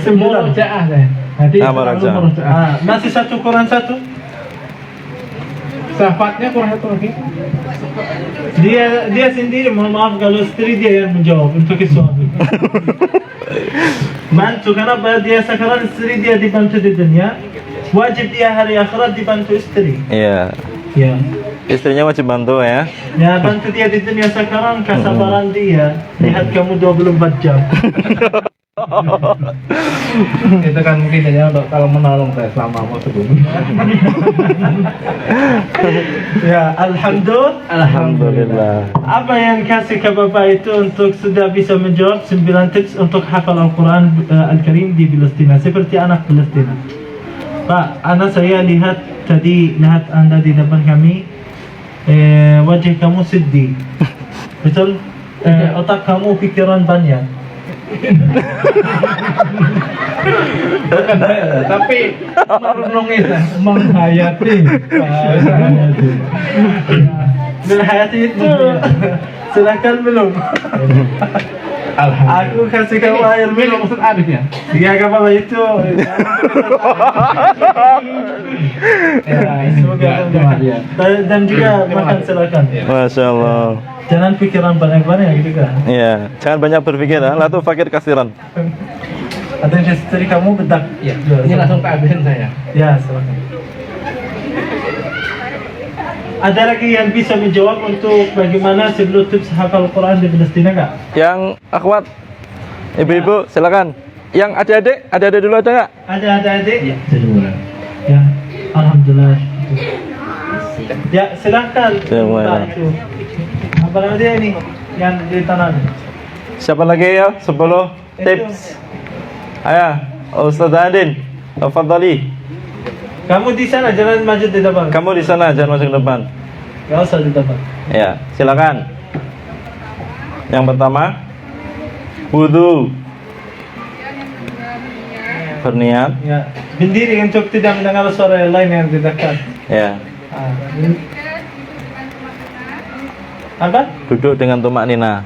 Sembilan. murojaah saya. Jadi Murojaah. selalu murojaah. Masih satu Quran satu. Sahabatnya kurang satu lagi. Dia sendiri, mohon maaf kalau istri dia yang menjawab untuk suami. Bantu, kenapa dia sekarang istri dia dibantu di dunia, wajib dia hari akhirat dibantu istri. Iya. Ya. Istrinya wajib bantu ya. Ya, bantu dia di dunia sekarang, kesabaran dia. Lihat kamu 24 jam. Itu kan mungkin hanya untuk kalau menolong saya selama mau sebelum. Ya, Alhamdulillah. Apa yang kasih ke Bapak itu untuk sudah bisa menjawab 9 tips untuk hafal Al-Quran Al-Karim di Palestina, seperti anak Palestina. Pak, anak saya lihat Anda di depan kami, wajah kamu sedih. Betul? Otak kamu pikiran banyak. Tapi merenungi, menghayati. Menghayati itu silakan belum. Aku kasih kamu air minum. Maksud Arif ya? Ya, gak apa-apa itu. Semoga dan juga makan silakan. Masya Allah. Jangan pikiran banyak-banyak gitu kan. Iya, jangan banyak berpikir ya. Latu fakir kasiran. Ada yang istri kamu bedak. Iya. Ini langsung kehabisan saya. Ya, silakan. Ada lagi yang bisa menjawab untuk bagaimana 10 tips hafal Quran di Palestina nggak? Yang akhwat, ibu-ibu silakan. Yang adik-adik dulu ada nggak? Ada adik? Iya, saya duluan. Ya, alhamdulillah. Ya, silakan. Silakan. Pak, itu. Apa nama dia ini? Yang di tanah. Siapa lagi ya? 10 tips. Ayo, Ustaz Adin, tafadhali. Kamu di sana, jangan maju di depan. Kamu di sana, jangan masuk ke depan. Gak usah di depan. Ya, silakan. Yang pertama, wudu. Berniat. Ya, berdiri untuk tidak mendengar suara yang lain yang di dekat. Ya, Apa? duduk dengan tumak nina.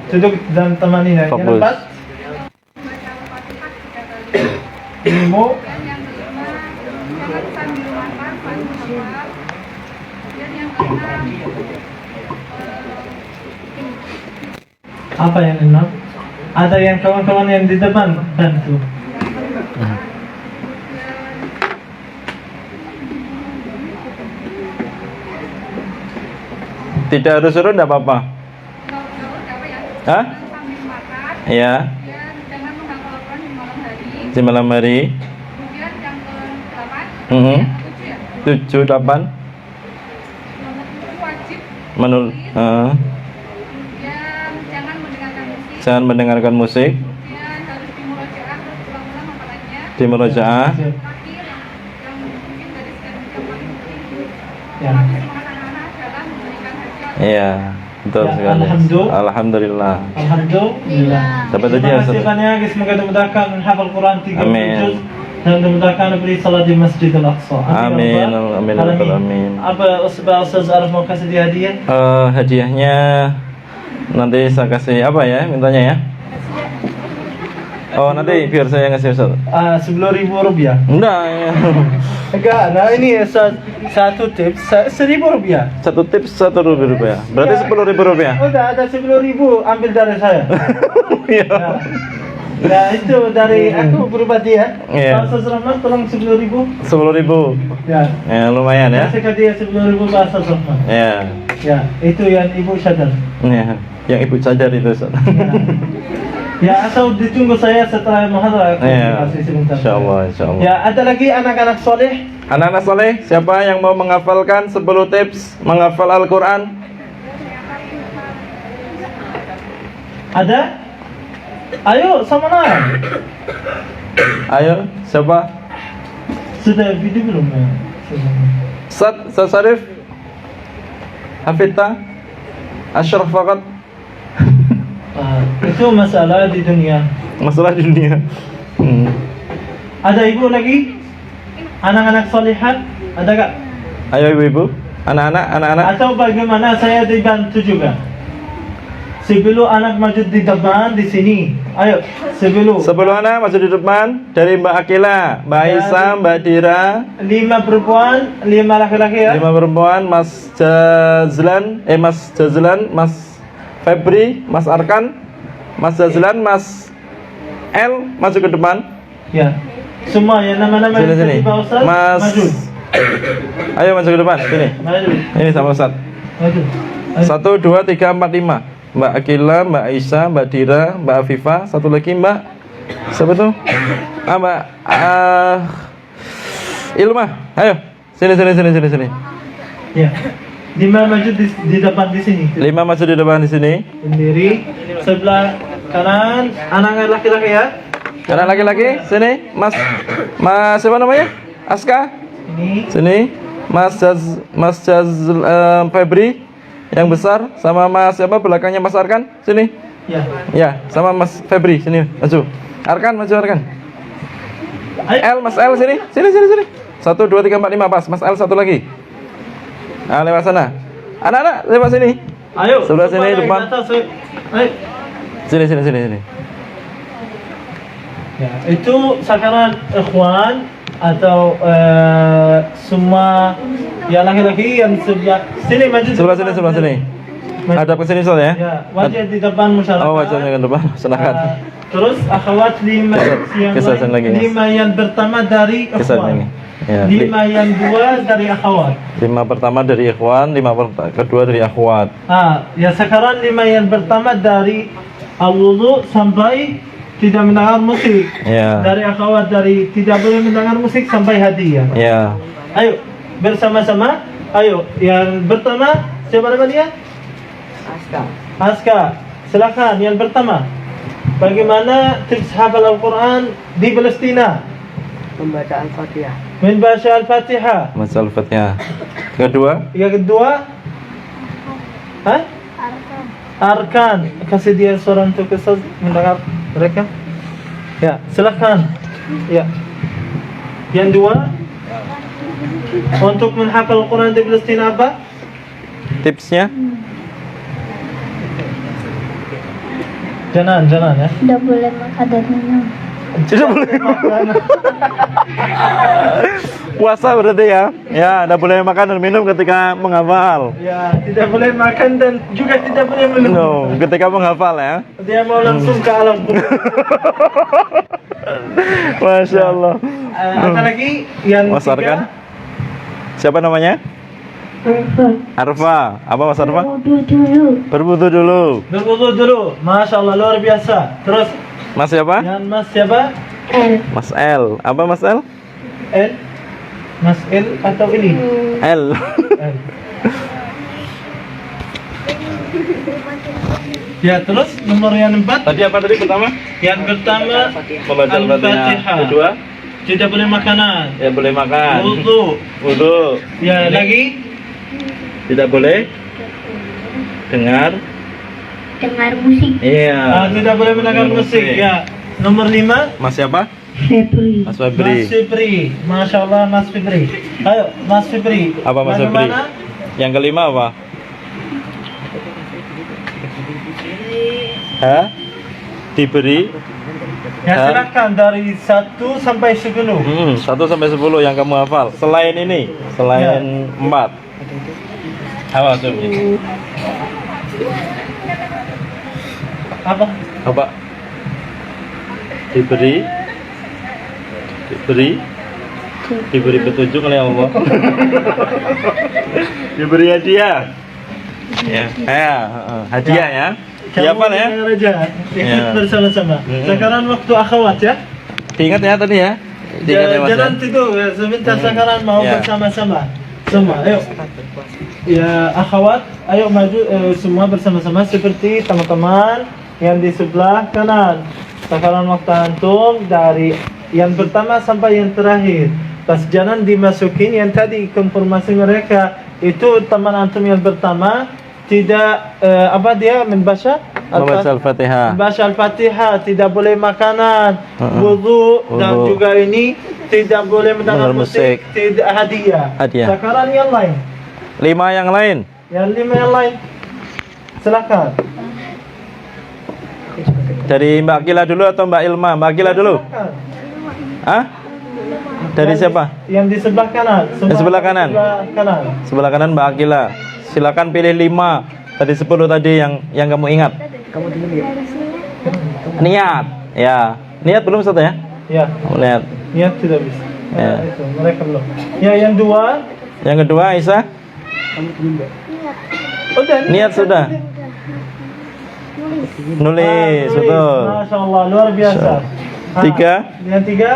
Duduk dan temani. Yang Fokus. empat. Ilmu. Apa yang 6? Ada yang kawan-kawan yang di depan bantu. Tidak harus suruh, tidak apa-apa. Hah? Iya. Jangan menghafal Al-Quran di malam hari. Di malam hari. Kemudian yang ke-8, Mhm. 7 ya. 7, 8. Wajib. Menurut Kemudian jangan mendengarkan musik. jangan mendengarkan musik. Kemudian harus dimurojaah terus ulang-ulang hafalannya. Di murojaah. Terakhir yang mungkin dari sekian yang paling penting. Ya. Tapi semangat anak-anak adalah memberikan hadiah. Iya, betul Ya, sekali. alhamdulillah. Alhamdulillah. Alhamdulillah. Dapat Terima hadiah, kasih Ustaz. banyak. Semoga dimudahkan menghafal Quran 30 Amin. juz dan dimudahkan beri salat di Masjidil Aqsa. Amin, amin, amin. Apa Ustaz Arif mau kasih dia hadiah? Hadiahnya nanti saya kasih apa ya mintanya ya? Oh, nanti biar saya ngasih Ustaz. 10.000 rupiah. Enggak ya. Enggak, nah ini Ustaz, satu tips 1.000 rupiah. Satu tips Rp1.000. Berarti Rp10.000. Udah ada 10.000, ambil dari saya. Iya. Nah itu dari aku berubah dia. Iya. Ustaz Rahman tolong 10.000. 10.000. Ya. Ya lumayan ya. Kasih dia 10.000 bahasa Rahman. Ya. Ya, itu yang ibu sadar. Ya. Yang ibu sadar itu Ustaz. Ya, atau ditunggu saya setelah muhadharah aku Iya. kasih sebentar. Insyaallah, insyaallah. Ya, ada lagi anak-anak soleh. Anak-anak soleh, siapa yang mau menghafalkan 10 tips menghafal Al-Quran? Ada? Ayo sama Naya. Ayo, siapa? Sudah video belum ya? Sudah. Ustaz Sarif? Hafidta? Ashraf Fakat? Itu masalah di dunia. Masalah di dunia. Ada ibu lagi? Anak-anak solehat? Ada gak? Ayo ibu-ibu, anak-anak. Atau bagaimana saya dibantu juga? Sebelum anak maju di depan di sini. Ayo, sebelum. 10 anak masuk di depan dari Mbak Akila, Mbak Aisyah, Mbak Dira, 5 perempuan, 5 laki-laki ya. 5 perempuan, Mas Jazlan, Mas Febri, Mas Arkan, Mas Jazlan, Mas L maju ke depan. Ya. Semua yang nama-nama Sini yang sini. tadi Pak Ustaz, Mas. maju. Ayo maju ke depan, sini. Maju. Ini sama Ustaz. Maju. Ayo. 1 2 3 4 5. Mbak Akila, Mbak Aisyah, Mbak Dira, Mbak Afifah, satu lagi Mbak siapa tuh? Mbak Ilma. Ayo. Sini. Ya. 5 maju di depan di sini. 5 maju di depan di sini. Sendiri. Sebelah kanan anak laki-laki ya. Anak laki-laki, sini. Mas siapa namanya? Aska. Ini. Sini. Mas Febri yang besar sama Mas siapa belakangnya Mas Arkan, sini. Ya. Ya, sama Mas Febri, sini. Maju. Arkan, maju Arkan. Ayo. Mas L sini. 1 2 3 4 5 pas. Mas L satu lagi. Nah, lewat sana. Anak-anak lewat sini. Ayo. Sebelah semua sini, naik depan. atas, ayo. Sini. Ya, itu sekarang ikhwan atau semua yang laki-laki yang sebelah sini maju. Sebelah sini. Hadap ke sini soalnya ya. Ya, wajah di depan masyarakat. Oh, wajahnya ke depan. Silakan. Terus akhwat 5 yang Kisah lagi. 5 yang pertama dari Kisah ikhwan. ini. Ya. 5 yang 2 dari akhwat. 5 pertama dari ikhwan, 5 kedua dari akhwat. Ya sekarang 5 yang pertama dari al-wudu sampai tidak mendengar musik. Ya. Dari akhwat dari tidak boleh mendengar musik sampai hadiah. Ya. Ayo bersama-sama. Ayo yang pertama siapa nama dia? Aska. Silakan yang pertama. Bagaimana tips hafal Al-Quran di Palestina? Membaca Al-Fatihah. Membaca Al-Fatihah. Mas Al-Fatihah. Kedua, Yang kedua, hah? Arkan. Kasih dia suara untuk Ustaz mendengar mereka. Ya, silakan. Ya. Yang dua, untuk menghafal Al-Quran di Palestina apa? tipsnya. Jangan ya. Tidak boleh makan dan minum. Tidak boleh. Puasa berarti ya? Ya, tidak boleh makan dan minum ketika menghafal. Ya, tidak boleh makan dan juga tidak boleh minum. No, ketika menghafal ya. Dia mau langsung ke alam kubur. Masya Allah. Ada lagi yang Mas Arkan? ketiga. Siapa namanya? Arfa. Apa Mas Arfa? Berwudu dulu. Berwudu dulu. Masya Allah, luar biasa. Terus Mas siapa? yang Mas siapa? Mas L. Apa Mas L? L. Mas L atau ini? L. L. Ya, terus nomor yang 4. Tadi apa tadi pertama? Yang pertama Membaca Al-Fatihah. Kedua, Tidak boleh makanan. ya boleh makan. Wudu. Wudu. Ya, lagi Tidak boleh dengar. Dengar musik. Iya. tidak boleh mendengar Dengar musik. Ya. Nomor 5 Mas siapa? Febri. Mas Febri. Mas Fibri. Masya Allah, Mas Fibri. Ayo, Mas Fibri. Apa Mas Febri? Bagaimana? Yang kelima apa? Hah? Diberi Ya, silakan dari 1 sampai 10. 1 sampai 10 yang kamu hafal. Selain ini, selain 4. Apa coba? Apa? Apa? Diberi petunjuk oleh Allah. Diberi hadiah. Ya, hadiah ya. Dihafal ya. Kamu dengar aja. Ikut Ya. bersama-sama. Sekarang waktu akhwat ya. Diingat ya tadi ya. Diingat ya Mas. Jangan tidur ya. Sebentar sekarang mau Ya. bersama-sama. Semua, ayo. Ya, akhwat, ayo maju semua bersama-sama seperti teman-teman yang di sebelah kanan. Sekarang waktu antum dari yang pertama sampai yang terakhir. Pas jangan dimasukin yang tadi konfirmasi mereka itu teman antum yang pertama tidak membaca Al-Fatihah. Membaca Al-Fatihah, tidak boleh makanan, wudu dan Wudu. juga ini tidak boleh mendengar Mendengar musik. musik, tidak hadiah. Hadiah. Sekarang yang lain, 5 yang lain. yang 5 yang lain, silakan. Dari Mbak Akila dulu atau Mbak Ilma? Mbak Akila dulu. Silakan. Hah? Dari siapa? Yang di sebelah kanan. Di sebelah kanan. Sebelah kanan. Sebelah kanan Mbak Akila. Silakan pilih 5 dari 10 tadi yang kamu ingat. Niat. Ya. Niat belum Ustaz ya? Ya, Oh, niat. niat tidak bisa. Ya. Itu mereka belum. Ya, yang 2. Yang kedua Aisyah, Udah, niat sudah. Nulis, betul. Masya Allah, luar biasa. Ah, 3. Yang 3.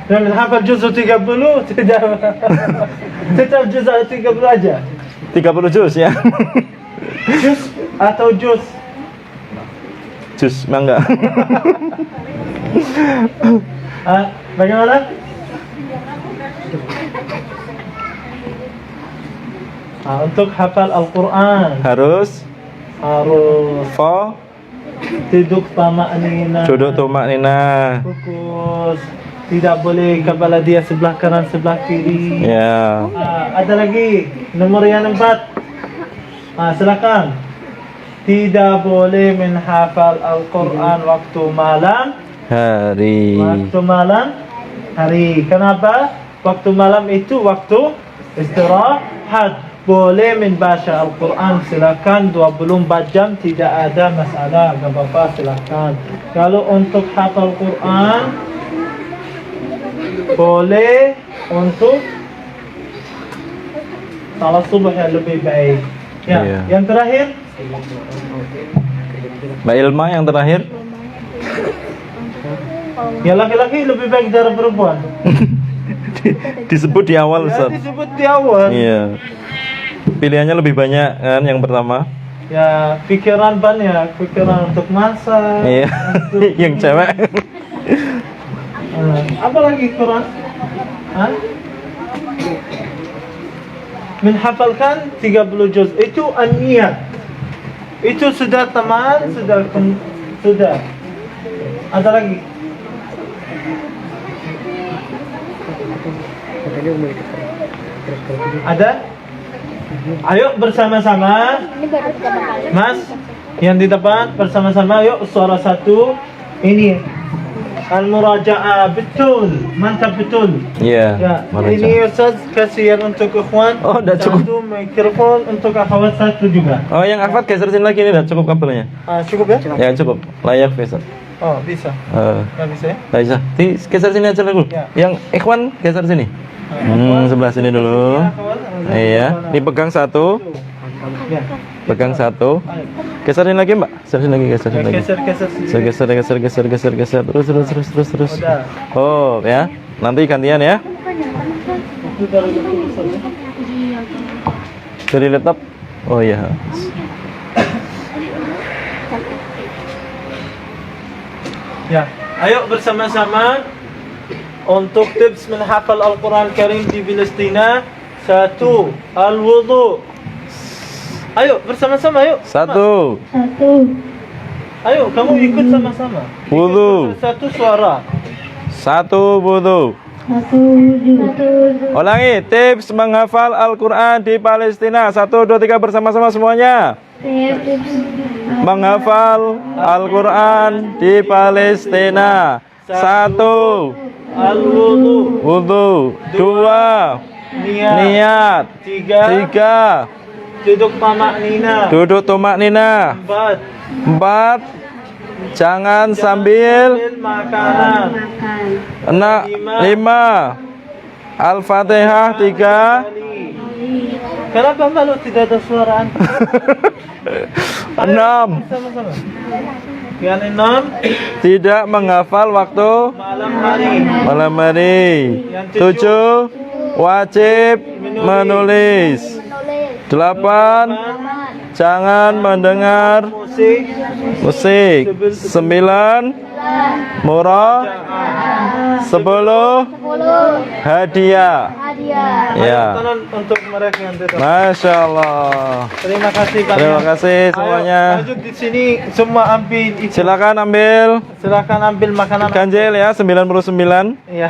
Dan menghafal juz 30 tidak. Tetap juz 30 aja. 30 juz ya. Juz atau juz. Juz mangga. Bagaimana? Untuk hafal Al-Quran Harus harus duduk tamaknina, duduk tumak nina. fokus, tidak boleh kepala dia sebelah kanan sebelah kiri. Ya. Ada lagi nomor yang 4. Silakan. Tidak boleh menghafal Al-Quran waktu malam. Hari. Waktu malam hari. Kenapa? Waktu malam itu waktu istirahat. Boleh membaca Al-Quran, silakan 24 jam, tidak ada masalah, gak apa-apa, silakan. Kalau untuk hafal Quran, boleh untuk salat subuh yang lebih baik. Ya, Iya. yang terakhir, Mbak Ilma yang terakhir. ya laki-laki lebih baik dari perempuan. Disebut di awal Ya, Ustaz. disebut di awal. Iya. Pilihannya lebih banyak kan yang pertama. Ya, pikiran banyak, pikiran untuk masak. Iya. untuk Yang cewek. apa lagi Quran? Hah? Menghafalkan 30 juz itu an-niyat. Itu sudah teman, sudah. Ada lagi? Ada? Ayo bersama-sama. Mas, yang di depan bersama-sama. Yuk suara satu. Ini Al-muraja'ah, betul, mantap betul. Iya. Ya, ini Ustaz kasih yang untuk ikhwan. Oh, udah cukup. Satu mikrofon untuk akhwat satu juga. Oh, yang Ahmad geser sini lagi, ini udah cukup kabelnya. Cukup ya? Ya cukup, layak bisa. Oh, bisa. Nggak bisa ya? Nggak bisa. Geser sini aja dulu. Ya. Yang Ikhwan geser sini. Sebelah sini dulu. Iya, dipegang satu, Ya. pegang satu. Geserin lagi Mbak, geserin lagi, geserin lagi. Geser Geser, geser, geser, geser, geser, terus. Udah. Oh ya, nanti gantian ya. Itu baru Ustaz ya? Dari laptop. Oh iya. Ya, ayo bersama-sama untuk tips menghafal Al-Quran Karim di Palestina. Satu, al-wudu. Ayo bersama-sama, ayo. Satu, Ayo, kamu ikut sama-sama. wudu. Satu suara. Satu wudu. Ulangi, tips menghafal Al-Quran di Palestina. 1, 2, 3 bersama-sama semuanya. Menghafal Al-Quran di Palestina. 1, Al-wudu. wudu. 2, niat. 3, Duduk tamak nina. duduk tumak nina. 4, jangan sambil makanan. 5, Al-Fatihah 3. Kenapa malu tidak ada suara anda? 6, Sama-sama. Yang 6, tidak menghafal waktu malam hari. 7, wajib menulis. 8, jangan mendengar musik. 9, murah. 10, hadiah. Ya. Tangan untuk mereka yang tidak. Masya Allah. Terima kasih banyak. Terima kasih semuanya. Ayo, lanjut di sini semua ambil itu. Silakan ambil Silakan ambil makanan. ganjil ya 99. Iya.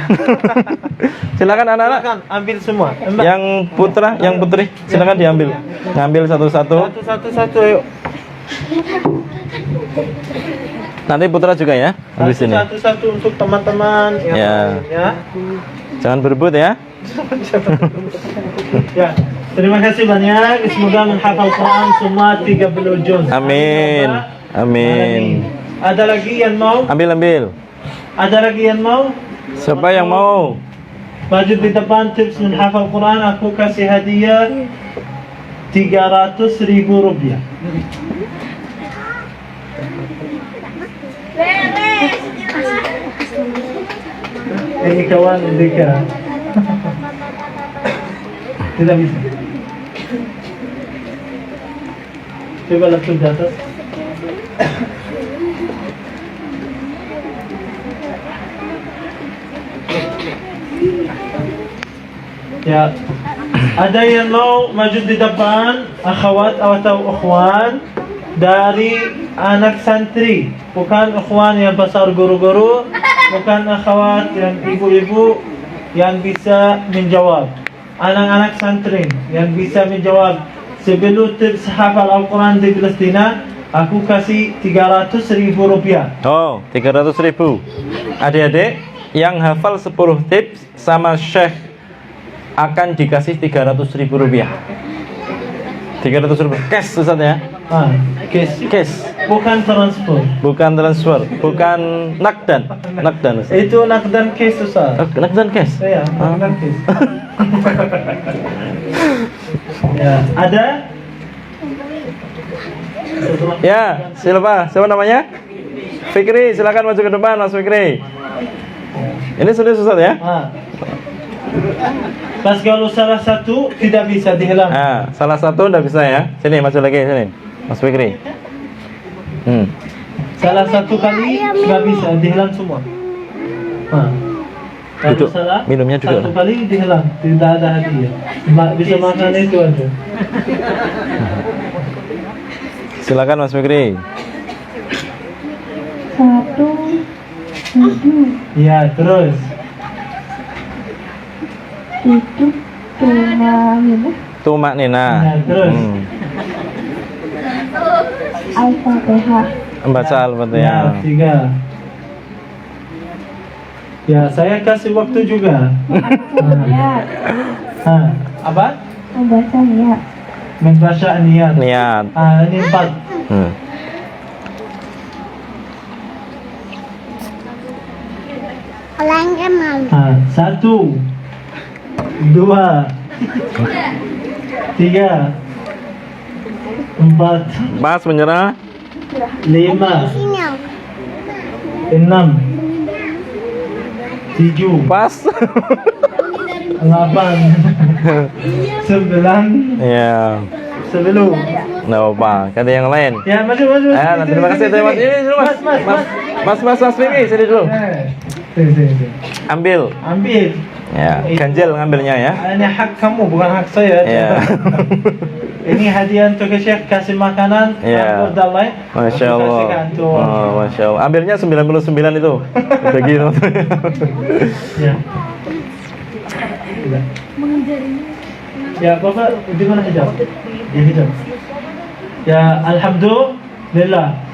Silakan anak-anak. Silakan ambil semua. Mbak. Yang putra, yang putri, silakan diambil. Ngambil satu-satu. Satu-satu ayo. Nanti putra juga ya, ambil sini. Satu-satu untuk teman-teman yang Ya. lain, ya. Jangan berebut ya. Ya. Terima kasih banyak. Semoga menghafal Quran semua 30 juz. Amin. Amin. Ada lagi yang mau? Ambil. Ada lagi yang mau? Siapa yang mau? Maju di depan tips menghafal Quran. Aku kasih hadiah 300.000 rupiah. Ini kawan Dika. Tidak bisa. Coba langsung di atas. Ya, ada yang mau maju di depan, akhwat atau ikhwan dari anak santri, bukan ikhwan yang besar guru-guru, bukan akhwat yang ibu-ibu yang bisa menjawab. Anak-anak santri yang bisa menjawab sebelum tips hafal Al-Quran di Palestina, aku kasih 300.000 rupiah. Oh, 300.000. Adik-adik yang hafal 10 tips sama Syekh akan dikasih 300.000 rupiah. 300 rupiah cash Ustaz ya. Cash. Bukan transfer. Bukan transfer, bukan nakdan. Nakdan Ustaz. Itu nakdan cash Ustaz. Oh, nakdan cash. Ya, nakdan cash. Ya, ada? Ya, siapa namanya? Fikri, silakan maju ke depan Mas Fikri. Ini sudah Ustaz ya? Pas kalau salah satu tidak bisa dihilang. Salah satu enggak bisa ya. Sini maju lagi sini. Mas Fikri. Salah satu kali nggak bisa dihilang semua. Kalau Duduk. salah Minumnya duduk. satu kali dihilang, tidak ada hadiah. Bisa makan itu aja. Silakan Mas Fikri. 1, 7, Ya, terus. itu tumak Tumak Nina. Ya, terus. Al-Fatihah. Membaca Ya, Al-Fatihah. 3. Ya, saya kasih waktu juga. Niat. Apa? Membaca niat. Membaca niat. Niat. Ini 4. Hmm. Satu, dua, tiga, empat, Pas menyerah. lima, enam, tujuh, Pas. 8, 9, Ya. 10. Nggak apa. Ganti yang lain. Ya, masuk. Terima kasih. Terima kasih. Ini dulu, Mas. Mas Vicky, sini dulu. Sini. Ambil. Ambil. Ya, ganjil ngambilnya ya. Ini hak kamu, bukan hak saya. Ya. Ini hadiah untuk Syekh, kasih makanan. Ya. Dalai. Masya Allah. Oh, Masya Allah. Ambilnya 99 itu. Bagi Ya. Ya, Bapak, di mana hijab? Ya, hijab. Ya, alhamdulillah.